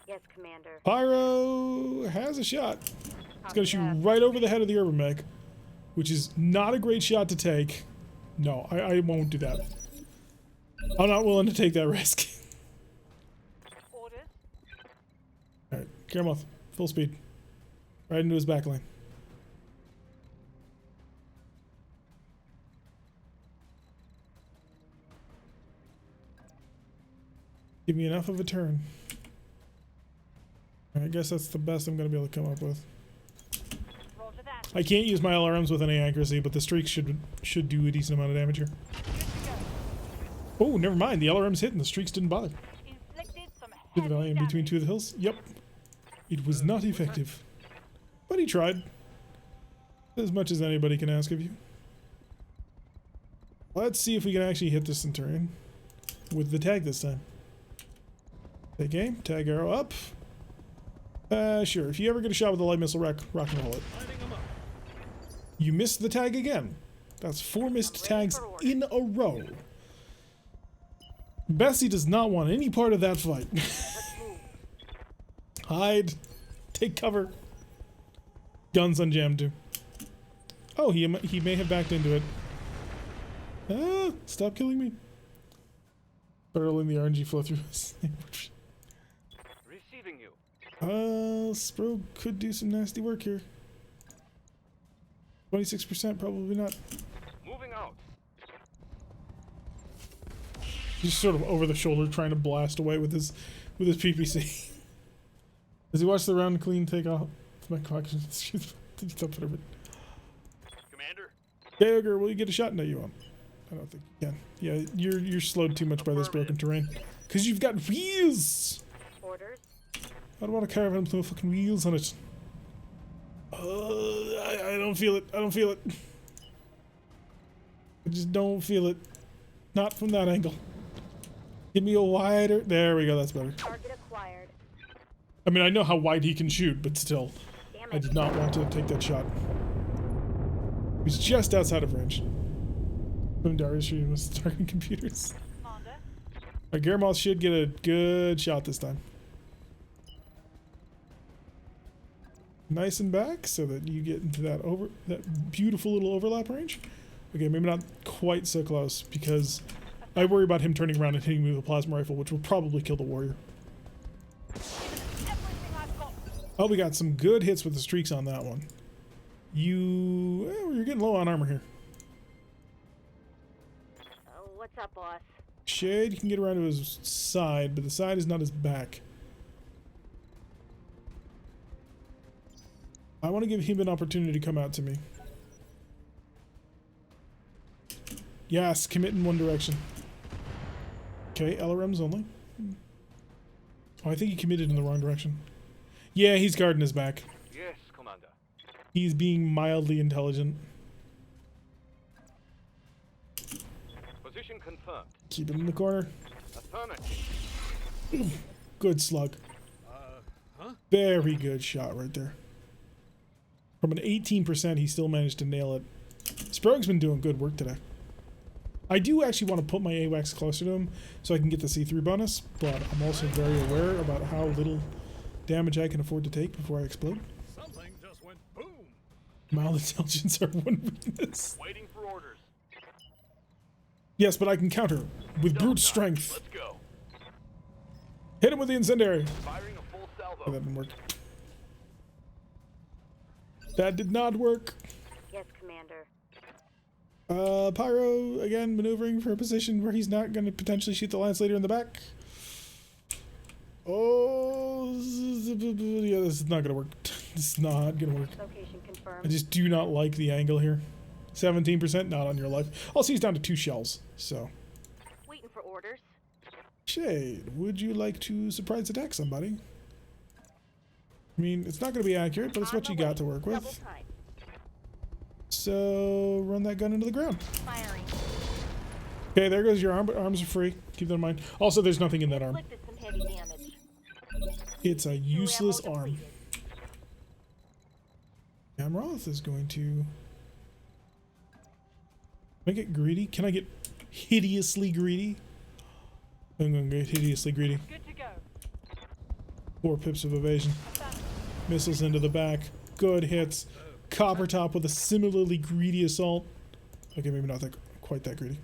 Yes, Commander. Pyro has a shot. It's gonna shoot right over the head of the urban mech, which is not a great shot to take. No, I won't do that. I'm not willing to take that risk. Orders. Alright, Karamouth, full speed. Right into his back lane. Give me enough of a turn. I guess that's the best I'm going to be able to come up with. Roger that. I can't use my LRMs with any accuracy, but the streaks should do a decent amount of damage here. Good to go. Oh, never mind. The LRM's hit and the streaks didn't bother. Inflicted some Did the heavy Valiant damage. between two of the hills? Yep. It was not effective. But he tried. As much as anybody can ask of you. Let's see if we can actually hit this Centurion. With the tag this time. Take aim. Tag arrow up. Sure. If you ever get a shot with a light missile, rock and roll it. Lighting them up. You missed the tag again. That's 4 missed tags in a row. Bessie does not want any part of that fight. Hide. Take cover. Guns unjammed too. Oh, he may have backed into it. Ah, stop killing me. Better letting the RNG flow through us. Receiving you. Spro could do some nasty work here. 26%, probably not. Moving out. Just sort of over the shoulder, trying to blast away with his PPC. Does he watch the round clean take off? My collection. Commander. Jaeger, will you get a shot? No, you won't. I don't think you can. Yeah, you're slowed too much by this broken terrain. Cause you've got wheels. Orders. I don't want a caravan with no fucking wheels on it. I don't feel it. I don't feel it. I just don't feel it. Not from that angle. Give me a wider. There we go. That's better. Target acquired. I mean, I know how wide he can shoot, but still, Damn I it. did not want to take that shot. He was just outside of range. When Darius shooting was targeting computers. Commander. Guillermo should get a good shot this time. Nice and back so that you get into that beautiful little overlap range. Okay, maybe not quite so close because I worry about him turning around and hitting me with a plasma rifle, which will probably kill the warrior. Everything I've got. Oh, we got some good hits with the streaks on that one. You're getting low on armor here. Oh, what's up, boss? Shade, you can get around to his side, but the side is not his back. I want to give him an opportunity to come out to me. Yes, commit in one direction. Okay, LRMs only. Oh, I think he committed in the wrong direction. Yeah, he's guarding his back. Yes, Commander. He's being mildly intelligent. Position confirmed. Keep him in the corner. Affirmative. Good slug. Huh? Very good shot right there. From an 18%, he still managed to nail it. Sprog's been doing good work today. I do actually want to put my AWACS closer to him so I can get the C3 bonus, but I'm also very aware about how little damage I can afford to take before I explode. Something just went boom. Mild intelligence are one weakness. Waiting for orders. Yes, but I can counter with Double brute time. strength. Let's go. Hit him with the incendiary. Firing a full Oh, salvo. that didn't work. That did not work. Yes, Commander. Pyro, again, maneuvering for a position where he's not going to potentially shoot the Lance Leader in the back. Oh, yeah, this is not going to work. This is not going to work. Location I confirmed. just do not like the angle here. 17%, not on your life. Also, he's down to 2 shells, so. Waiting for orders. Shade, would you like to surprise attack somebody? I mean, it's not going to be accurate, but it's On what the you way. got to work Double with. time. So, run that gun into the ground. Firing. Okay, there goes your arm, but arms are free. Keep that in mind. Also, there's nothing in that arm. Inflicted some heavy damage. It's a useless Ammo arm. depleted. Gamroth is going to make it greedy. Can I get hideously greedy? I'm going to get hideously greedy. Good to go. 4 pips of evasion. Missiles into the back. Good hits. Copper top with a similarly greedy assault. Okay, maybe not that quite that greedy.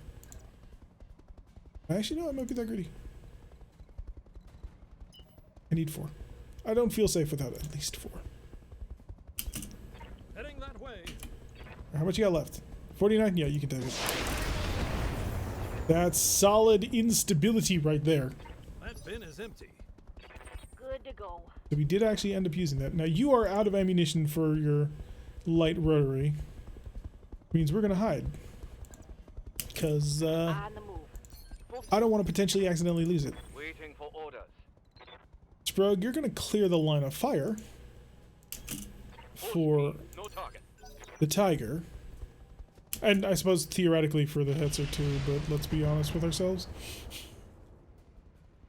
Actually, no, it might be that greedy. I need 4. I don't feel safe without at least 4. Heading that way. How much you got left? 49? Yeah, you can take it. That's solid instability right there. That bin is empty. Good to go. So we did actually end up using that. Now you are out of ammunition for your light rotary. Means we're gonna hide. Because On the move. Full I don't want to potentially accidentally lose it. Waiting for orders. Sprug, you're gonna clear the line of fire for No target. the Tiger. And I suppose theoretically for the Hetzer too, but let's be honest with ourselves.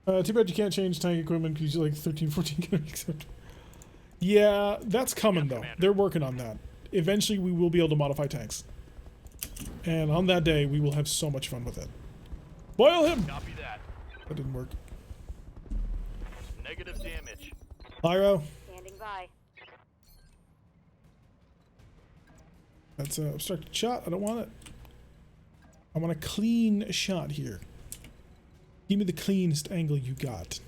Too bad you can't change tank equipment because you're like 13, 14 accept. Yeah, that's coming though. They're working on that. Eventually we will be able to modify tanks. And on that day, we will have so much fun with it. Boil him! Copy that. That didn't work. Negative damage. Pyro, standing by. that's a obstructed shot. I don't want it. I want a clean shot here. Give me the cleanest angle you got.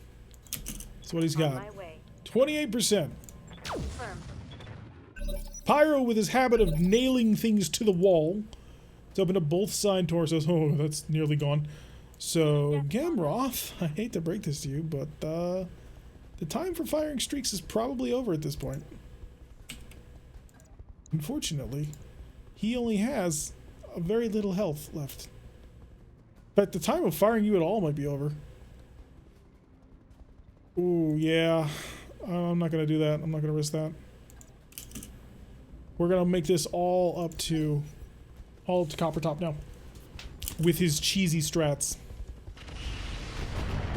That's what he's On got. my way. 28%. Confirmed. Pyro with his habit of nailing things to the wall. It's opened up both side torsos. Oh, that's nearly gone. So, Gamroth, I hate to break this to you, but the time for firing streaks is probably over at this point. Unfortunately, he only has a very little health left. In fact, the time of firing you at all might be over. Ooh, yeah. I'm not going to do that. I'm not going to risk that. We're going to make this all up to Copper Top now. With his cheesy strats.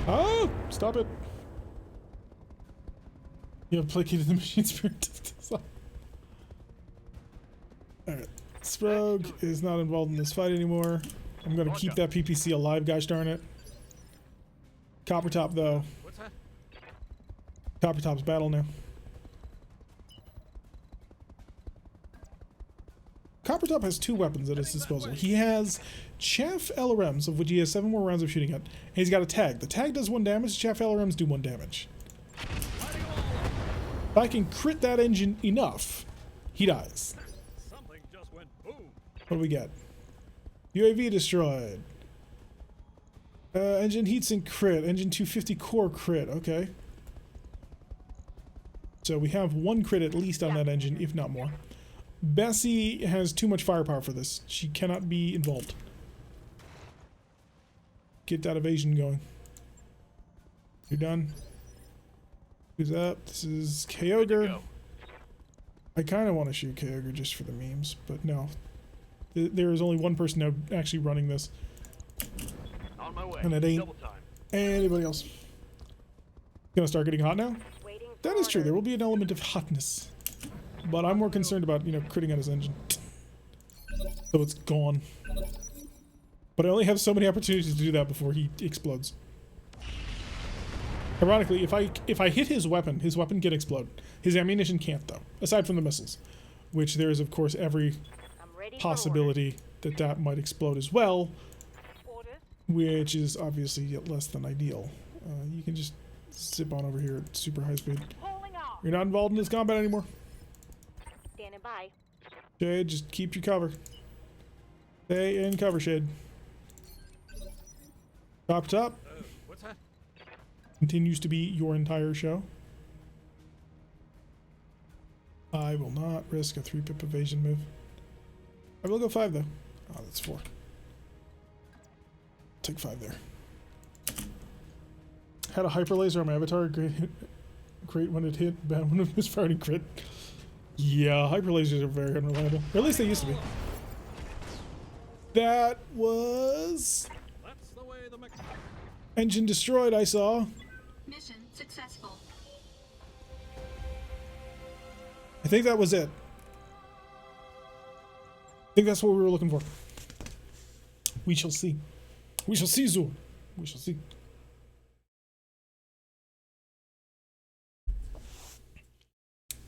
Oh! Stop it. You have placated the machine spirit. Alright. Sprog is not involved in this fight anymore. I'm going to keep that PPC alive, gosh darn it. Copper Top, though. What's that? Copper Top's battle now. Copper Top has 2 weapons at his disposal. He has Chaff LRMs, of which he has 7 more rounds of shooting at, and he's got a tag. The tag does 1 damage, Chaff LRMs do 1 damage. If I can crit that engine enough, he dies. Something just went boom. What do we get? UAV destroyed. Engine heatsink crit. Engine 250 core crit. Okay. So we have 1 crit at least on that engine, if not more. Bessie has too much firepower for this. She cannot be involved. Get that evasion going. You're done. Who's up? This is Kyogre. Go. I kind of want to shoot Kyogre just for the memes, but no. There is only one person now actually running this. On my way. And it ain't Double time. anybody else. Gonna start getting hot now? Waiting for That is true. There orders. will be an element of hotness. But I'm more concerned about, critting on his engine. So it's gone. But I only have so many opportunities to do that before he explodes. Ironically, if I hit his weapon can explode. His ammunition can't, though, aside from the missiles, which there is, of course, every I'm ready for possibility that that might explode as well, orders. which is obviously less than ideal. You can just zip on over here at super high speed. Pulling off. You're not involved in this combat anymore. Standing by. Shade, just keep your cover. Stay in cover, Shade. Top. What's that? Continues to be your entire show. I will not risk a 3-pip evasion move. I will go 5 though. Oh, that's 4. Take 5 there. Had a hyper laser on my avatar. Great when it hit, bad when it misfired and crit. Yeah, hyper lasers are very unreliable. Or at least they used to be. That was That's the way the mech. engine destroyed, I saw. Mission successful. I think that was it. I think that's what we were looking for. We shall see. We shall see, Zoo. We shall see.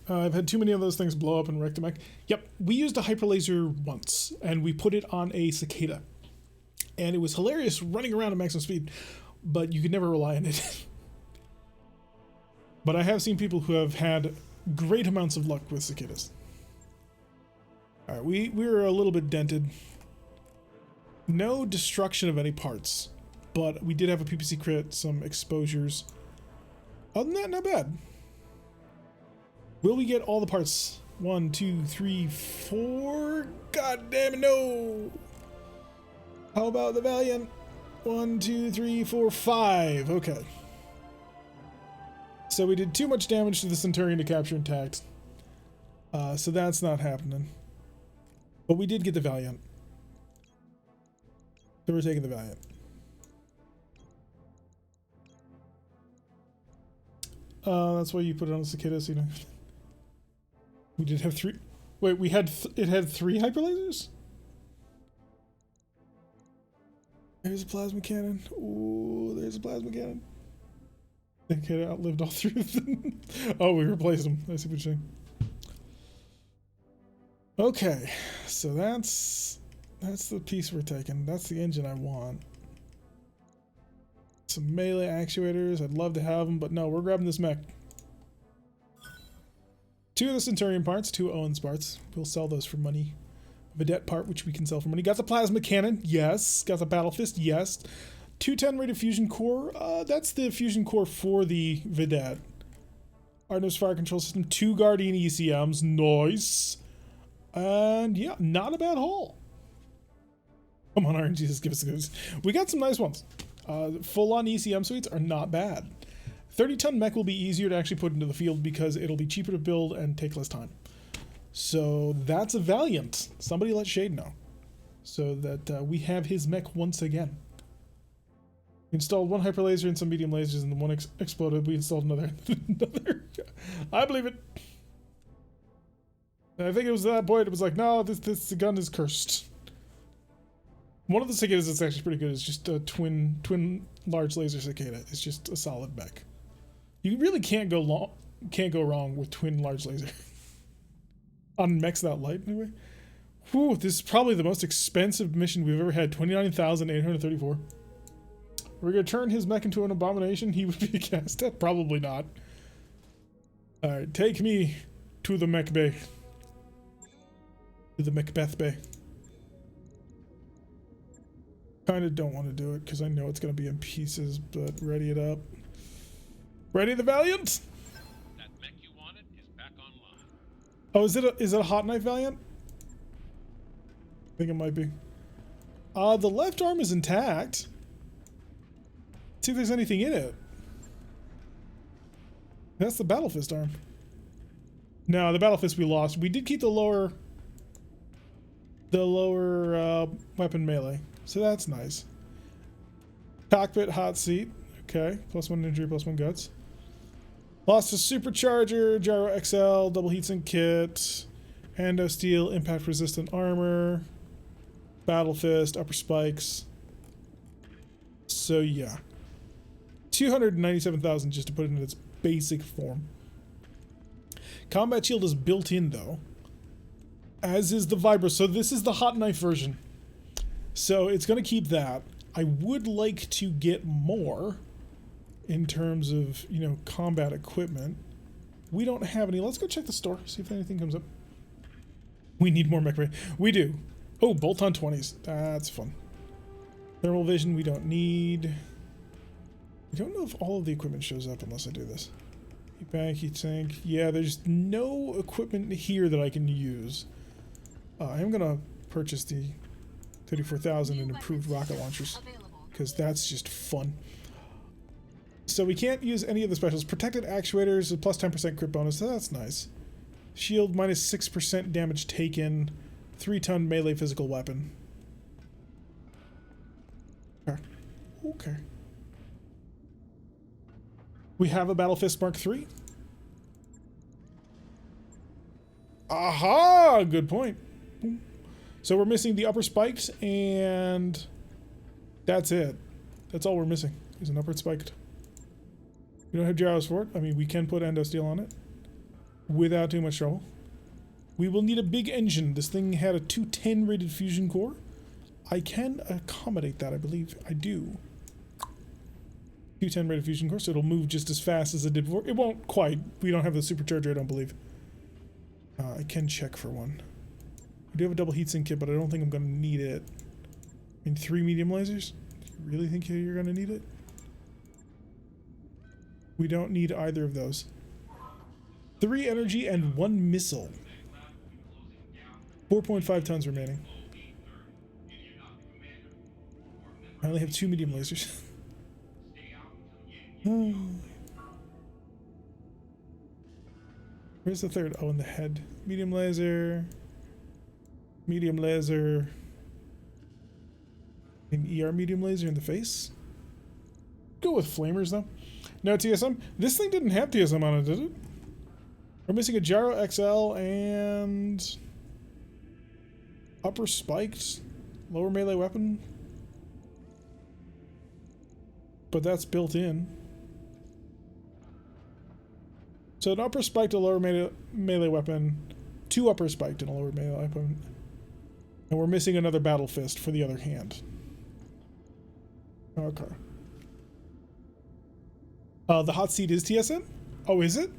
I've had too many of those things blow up and wreck the mech. Yep, we used a hyper laser once, and we put it on a cicada. And it was hilarious running around at maximum speed, but you could never rely on it. But I have seen people who have had great amounts of luck with cicadas. Alright, we were a little bit dented. No destruction of any parts, but we did have a PPC crit, some exposures. Other than that, not bad. Will we get all the parts? 1, 2, 3, 4? God damn it, no! How about the Valiant? 1, 2, 3, 4, 5. Okay. So we did too much damage to the Centurion to capture intact. So that's not happening. But we did get the Valiant. So we're taking the Valiant. That's why you put it on the cicadas, you know. We did have 3. Wait, we had it had 3 hyper lasers? There's a plasma cannon. Ooh, there's a plasma cannon. I think it outlived all 3 of them. Oh, we replaced them. I see what you're saying. Okay, so that's the piece we're taking. That's the engine I want. Some melee actuators. I'd love to have them, but no, we're grabbing this mech. 2 of the Centurion parts, 2 Owens parts. We'll sell those for money. Vedette part, which we can sell for money. Got the plasma cannon, yes. Got the battle fist, yes. 210 rated fusion core. That's the fusion core for the Vedette. Artemis fire control system. 2 Guardian ECMs, nice. And yeah, not a bad haul. Come on, RNG, just give us those. We got some nice ones. Full-on ECM suites are not bad. 30-ton mech will be easier to actually put into the field because it'll be cheaper to build and take less time. So that's a Valiant. Somebody let Shade know. So that we have his mech once again. We installed 1 hyper laser and some medium lasers, and the one exploded. We installed another. I believe it. And I think it was at that point it was like, no, this gun is cursed. One of the cicadas that's actually pretty good is just a twin large laser cicada. It's just a solid mech. You really can't go wrong with twin large laser. On mechs that light, anyway. Whew, this is probably the most expensive mission we've ever had. 29,834. We're gonna turn his mech into an abomination. He would be cast at? Probably not. Alright, take me to the mech bay. To the Macbeth bay. Kinda don't want to do it because I know it's gonna be in pieces, but ready it up. Ready the Valiant? That mech you wanted is back online. Oh, is it a hot knife Valiant? I think it might be. The left arm is intact. Let's see if there's anything in it. That's the battle fist arm. No, the battle fist we lost. We did keep the lower weapon melee, so that's nice. Cockpit hot seat. Okay, +1 injury, +1 guts. Lost a supercharger, gyro XL, double heatsink kit, endo steel, impact resistant armor, battle fist, upper spikes. So yeah, 297,000 just to put it in its basic form. Combat shield is built in though, as is the vibro. So this is the hot knife version. So it's going to keep that. I would like to get more in terms of, you know, combat equipment. We don't have any. Let's go check the store, see if anything comes up. We need more mech. We do. Oh, bolt-on 20s. That's fun. Thermal vision we don't need. I don't know if all of the equipment shows up unless I do this. Heat bank, heat sink. Yeah, there's no equipment here that I can use. I am going to purchase the 34,000 in improved rocket launchers because that's just fun. So we can't use any of the specials. Protected actuators, a plus 10% crit bonus. So that's nice. Shield minus 6% damage taken. 3-ton melee physical weapon. Okay. Okay. We have a Battle Fist Mark III. Aha! Good point. So we're missing the upper spiked, and that's it. That's all we're missing, is an upper spiked. We don't have gyros for it. I mean, we can put endo steel on it without too much trouble. We will need a big engine. This thing had a 210 rated fusion core. I can accommodate that, I believe. I do. 210 rated fusion core, so it'll move just as fast as it did before. It won't quite. We don't have the supercharger, I don't believe. I can check for one. I do have a double heatsink kit, but I don't think I'm going to need it. I mean, 3 medium lasers? You really think you're going to need it? We don't need either of those. 3 energy and 1 missile. 4.5 tons remaining. I only have 2 medium lasers. Where's the third? Oh, in the head. Medium laser. Medium laser. An ER medium laser in the face. Go with flamers though. No TSM. This thing didn't have TSM on it, did it? We're missing a gyro XL and upper spiked, lower melee weapon. But that's built in. So an upper spiked, a lower melee weapon, 2 upper spiked and a lower melee weapon. And we're missing another battle fist for the other hand. Okay. The hot seat is TSM? Oh, is it?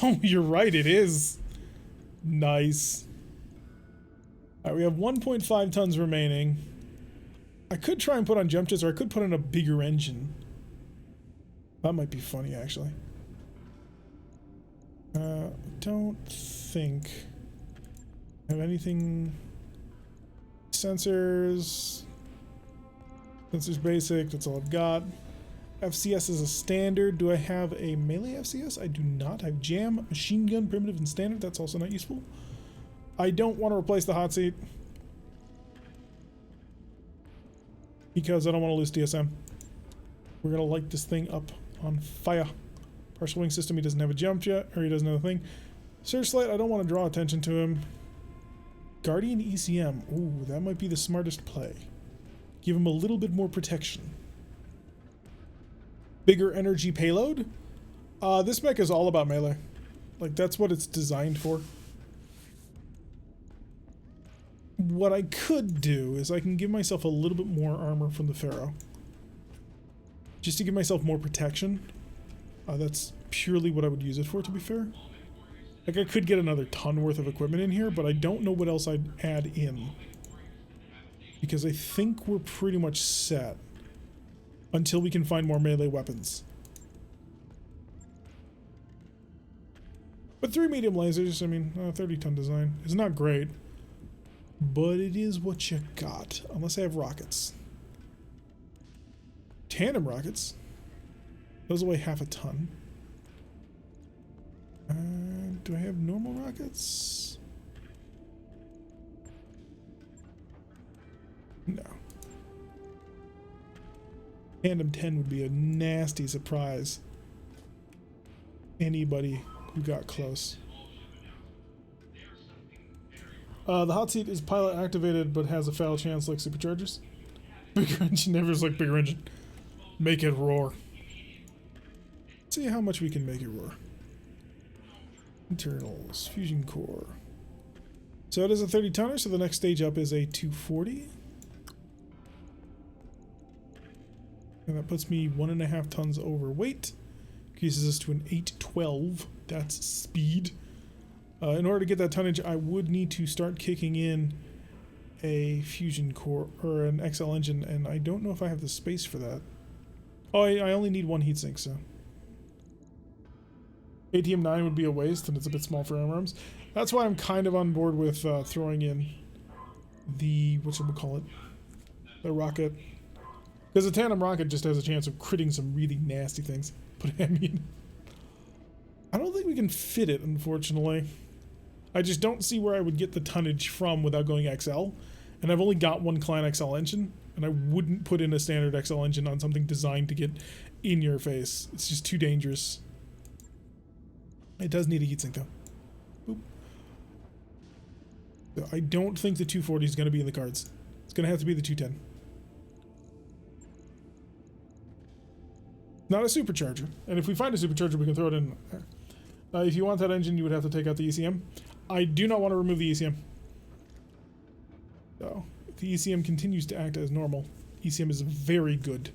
Oh, you're right, it is. Nice. Alright, we have 1.5 tons remaining. I could try and put on jump jets, or I could put in a bigger engine. That might be funny, actually. Don't think I have anything. Sensors basic, that's all I've got. FCS is a standard. Do I have a melee FCS? I do not. I have jam, machine gun, primitive, and standard. That's also not useful. I don't want to replace the hot seat because I don't want to lose DSM. We're gonna light this thing up on fire. Partial wing system, he doesn't have a jump jet, or he doesn't have a thing. Searchlight, I don't want to draw attention to him. Guardian ECM, ooh, that might be the smartest play. Give him a little bit more protection. Bigger energy payload? This mech is all about melee. Like, that's what it's designed for. What I could do is I can give myself a little bit more armor from the Pharaoh. Just to give myself more protection. That's purely what I would use it for, to be fair. Like, I could get another ton worth of equipment in here, but I don't know what else I'd add in. Because I think we're pretty much set until we can find more melee weapons. But 3 medium lasers, I mean, 30-ton design is not great. But it is what you got, unless I have rockets. Tandem rockets. Those weigh half a ton. Do I have normal rockets? No. Tandem 10 would be a nasty surprise. Anybody who got close. The hot seat is pilot activated but has a fail chance like superchargers. Bigger engine never is like bigger engine. Make it roar. Let's see how much we can make it roar. Internals, fusion core. So it is a 30 tonner, so the next stage up is a 240. And that puts me 1.5 tons overweight. Increases us to an 812. That's speed. In order to get that tonnage, I would need to start kicking in a fusion core or an XL engine, and I don't know if I have the space for that. Oh, I only need one heatsink, so ATM 9 would be a waste, and it's a bit small for arms. That's why I'm kind of on board with throwing in the whatchamacallit, the rocket, because the tandem rocket just has a chance of critting some really nasty things. But I mean, I don't think we can fit it, unfortunately. I just don't see where I would get the tonnage from without going XL. And I've only got one Clan XL engine, and I wouldn't put in a standard XL engine on something designed to get in your face. It's just too dangerous. It does need a heatsink though. Boop. So I don't think the 240 is going to be in the cards. It's going to have to be the 210. Not a supercharger. And if we find a supercharger, we can throw it in. If you want that engine, you would have to take out the ECM. I do not want to remove the ECM. So, if the ECM continues to act as normal, ECM is very good.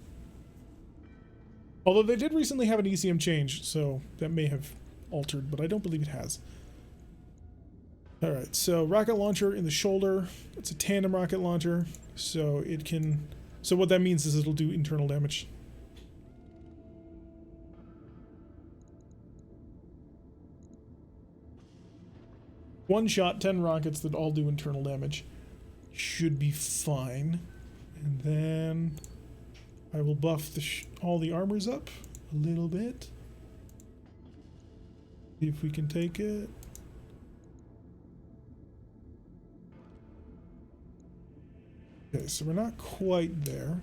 Although they did recently have an ECM change, so that may have altered, but I don't believe it has. Alright, so rocket launcher in the shoulder. It's a tandem rocket launcher, so it can... So what that means is it'll do internal damage. One shot, 10 rockets that all do internal damage. Should be fine. And then I will buff all the armors up a little bit. See if we can take it. Okay, so we're not quite there.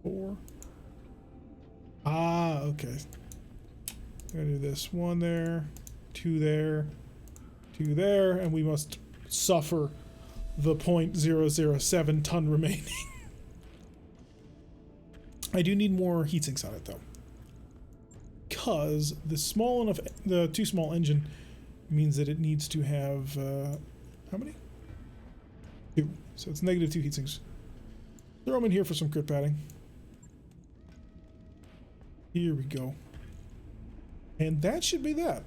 Four. Ah, okay. I'm gonna do this. One there, two there, two there, and we must suffer the 0.007 ton remaining. I do need more heatsinks on it though, because the too small engine means that it needs to have how many? 2. So it's -2 heatsinks. Throw them in here for some crit padding. Here we go. And that should be that.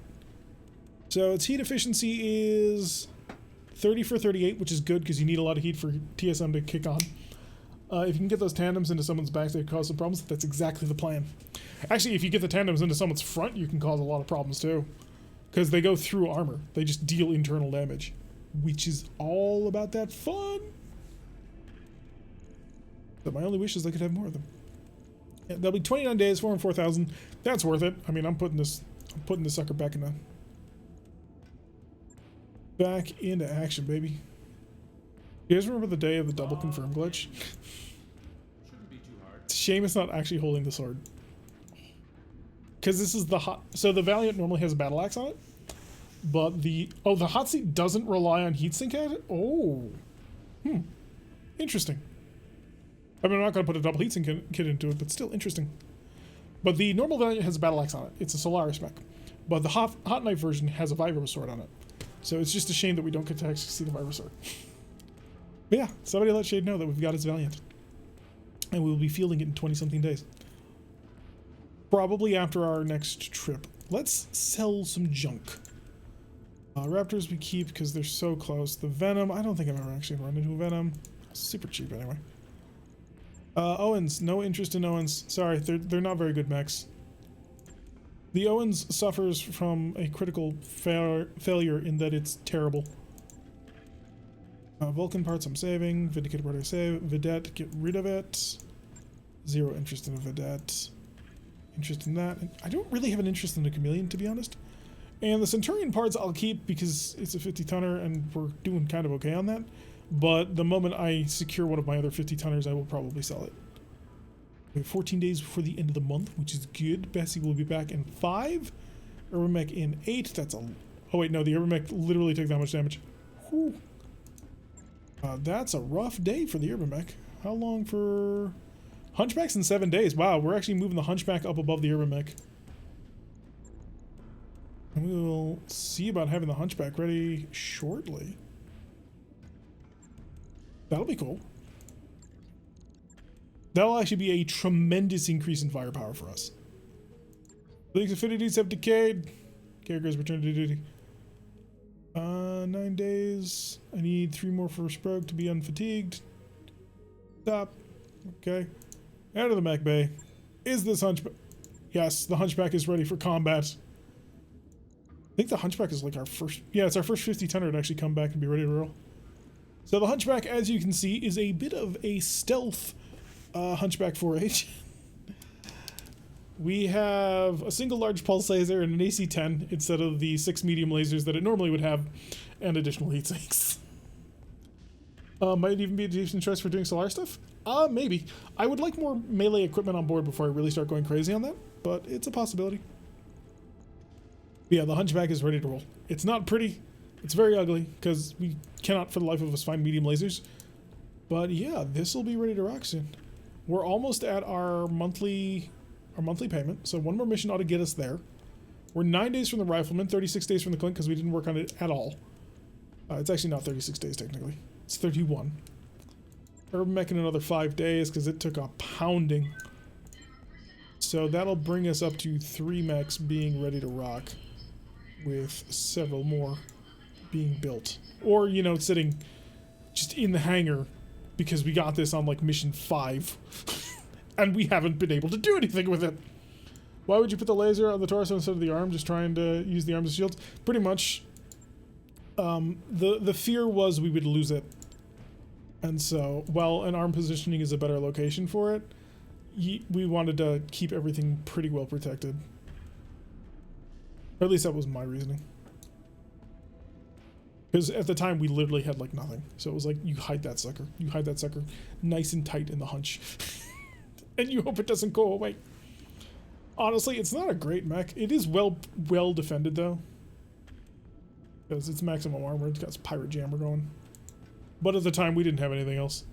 So its heat efficiency is 30 for 38, which is good because you need a lot of heat for TSM to kick on. If you can get those tandems into someone's backs, they cause some problems. That's exactly the plan. Actually, if you get the tandems into someone's front, you can cause a lot of problems too. Because they go through armor. They just deal internal damage. Which is all about that fun. But my only wish is I could have more of them. Yeah, that'll be 29 days, 4,000. That's worth it. I mean, I'm putting this sucker back into action, baby. You guys remember the day of the double confirm glitch? Shouldn't be too hard. It's a shame it's not actually holding the sword. Because this is the hot... So the Valiant normally has a battle axe on it. But the hot seat doesn't rely on heatsink at it? Oh. Interesting. I mean, I'm not going to put a double heatsink kit into it, but still interesting. But the normal Valiant has a battle axe on it. It's a Solaris mech. But the hot knife version has a Vibro sword on it. So it's just a shame that we don't get to actually see the Vibro sword. But yeah, somebody let Shade know that we've got his Valiant. And we will be fielding it in 20-something days. Probably after our next trip. Let's sell some junk. Raptors we keep because they're so close. The Venom, I don't think I've ever actually run into a Venom. Super cheap anyway. Owens, no interest in Owens. Sorry, they're not very good mechs. The Owens suffers from a critical failure in that it's terrible. Vulcan parts I'm saving. Vindicator part I save. Vedette, get rid of it. Zero interest in a Vedette. Interest in that. And I don't really have an interest in the Chameleon, to be honest. And the Centurion parts I'll keep because it's a 50-tonner and we're doing kind of okay on that. But the moment I secure one of my other 50-tonners, I will probably sell it. We have 14 days before the end of the month, which is good. Bessie will be back in 5. Erwin in 8. That's a... Oh wait, no, the Urban literally took that much damage. Whew. That's a rough day for the Urban. How long for... Hunchback's in 7 days. Wow, we're actually moving the Hunchback up above the Urban. And we will see about having the Hunchback ready shortly. That'll be cool. That'll actually be a tremendous increase in firepower for us. League's affinities have decayed. Characters return to duty. 9 days. I need 3 more for Sprague to be unfatigued. Stop. Okay. Out of the mech bay. Is this Hunchback? Yes, the Hunchback is ready for combat. I think the Hunchback is like our first... Yeah, it's our first 50-tonner to actually come back and be ready to roll. So the Hunchback, as you can see, is a bit of a stealth Hunchback 4H. We have a single large pulse laser and an AC-10 instead of the 6 medium lasers that it normally would have, and additional heat sinks. Might even be a decent choice for doing Solar stuff. Maybe. I would like more melee equipment on board before I really start going crazy on that, but it's a possibility. Yeah, the Hunchback is ready to roll. It's not pretty. It's very ugly because we cannot for the life of us find medium lasers. But yeah, this will be ready to rock soon. We're almost at our monthly payment, so 1 more mission ought to get us there. We're 9 days from the Rifleman, 36 days from the Clint because we didn't work on it at all. It's actually not 36 days technically. It's 31. Urban Mech in another 5 days because it took a pounding. So that'll bring us up to 3 mechs being ready to rock, with several more being built. Or, you know, sitting just in the hangar because we got this on like mission 5 and we haven't been able to do anything with it. Why would you put the laser on the torso instead of the arm, just trying to use the arms as shields? Pretty much, the fear was we would lose it. And so, while an arm positioning is a better location for it, we wanted to keep everything pretty well protected. Or at least that was my reasoning. Because at the time we literally had like nothing. So it was like, you hide that sucker. You hide that sucker nice and tight in the hunch. And you hope it doesn't go away. Honestly, it's not a great mech. It is well defended though. Because it's maximum armor. It's got its pirate jammer going. But at the time we didn't have anything else.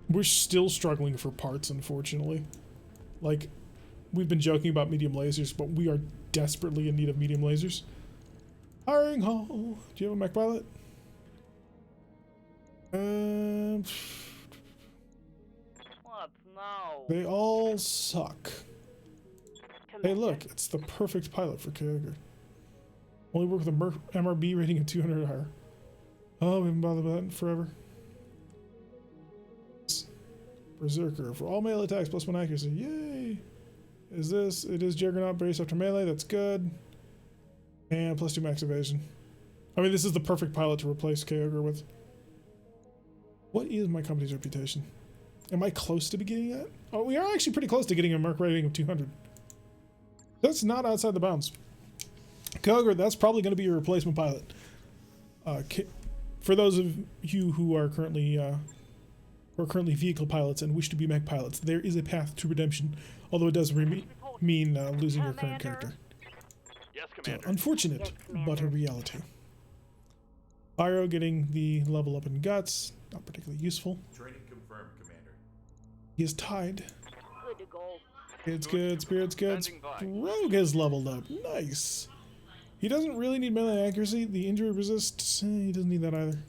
We're still struggling for parts, unfortunately. Like, we've been joking about medium lasers, but we are desperately in need of medium lasers. Hiring hall. Do you have a mech pilot? What? No. They all suck. Hey, look, it's the perfect pilot for Kyogre. Only work with a Merc MRB rating of 200 or higher. Oh, we haven't bothered with that in forever. Berserker for all melee attacks plus 1 accuracy. Yay! Is this? It is Juggernaut base after melee. That's good. And plus 2 max evasion. I mean, this is the perfect pilot to replace Kyogre with. What is my company's reputation? Am I close to getting that? Oh, we are actually pretty close to getting a Merc rating of 200. That's not outside the bounds. Kyogre, that's probably going to be your replacement pilot. For those of you who are currently vehicle pilots and wish to be mech pilots, there is a path to redemption, although it does mean losing your current character. Yes, So, Commander. unfortunate, Yes, but a reality. Pyro getting the level up in guts, not particularly useful. Training confirmed, Commander. He is tied. Good to go. It's good, spirit's good. Standing by. Rogue has leveled up. Nice. He doesn't really need melee accuracy. The injury resist, he doesn't need that either.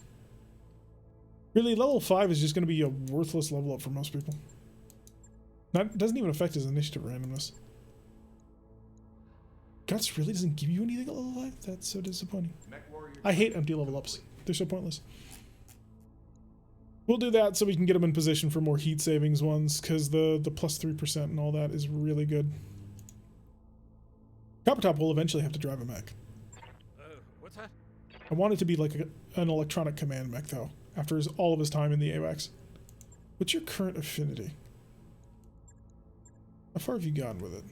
Really, level 5 is just going to be a worthless level up for most people. Doesn't even affect his initiative randomness. Guts really doesn't give you anything at level 5? That's so disappointing. Mech warrior. I hate empty level ups. They're so pointless. We'll do that so we can get him in position for more heat savings ones, because the plus 3% and all that is really good. Coppertop will eventually have to drive a mech. What's that? I want it to be like an electronic command mech, though, after all of his time in the AWACS. What's your current affinity? How far have you gone with it?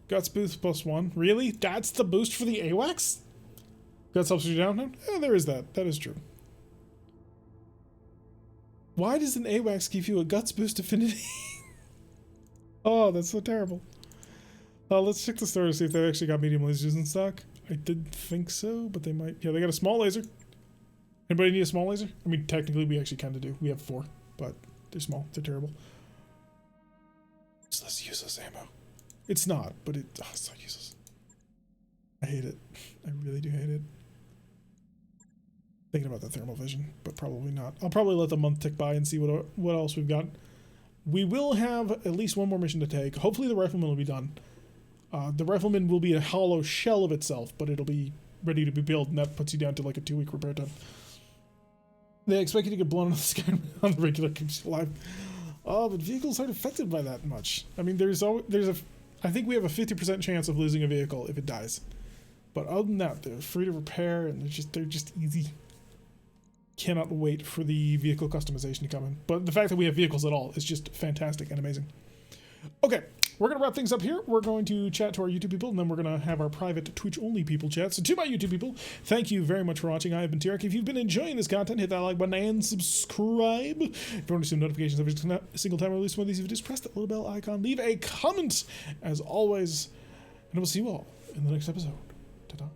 Guts boost plus 1. Really? That's the boost for the AWACS? Guts helps you down now? Yeah, there is that. That is true. Why does an AWACS give you a guts boost affinity? Oh, that's so terrible. Let's check the store to see if they've actually got medium lasers in stock. I did think so, but they might. Yeah, they got a small laser. Anybody need a small laser? I mean, technically, we actually kind of do. We have 4, but they're small. They're terrible. It's less useless ammo. It's not, but it's so useless. I hate it. I really do hate it. Thinking about the thermal vision, but probably not. I'll probably let the month tick by and see what else we've got. We will have at least one more mission to take. Hopefully the rifleman will be done. The rifleman will be a hollow shell of itself, but it'll be ready to be built, and that puts you down to like a 2-week repair time. They expect you to get blown out of the sky on the regular, keeps you alive. Oh, but vehicles aren't affected by that much. I mean, I think we have a 50% chance of losing a vehicle if it dies. But other than that, they're free to repair, and they're just easy. Cannot wait for the vehicle customization to come in. But the fact that we have vehicles at all is just fantastic and amazing. Okay, we're going to wrap things up here. We're going to chat to our YouTube people, and then we're going to have our private Twitch-only people chat. So to my YouTube people, thank you very much for watching. I have been T-Rex. If you've been enjoying this content, hit that like button and subscribe. If you want to see notifications every single time I release one of these videos, press that little bell icon. Leave a comment, as always. And I will see you all in the next episode. Ta-ta.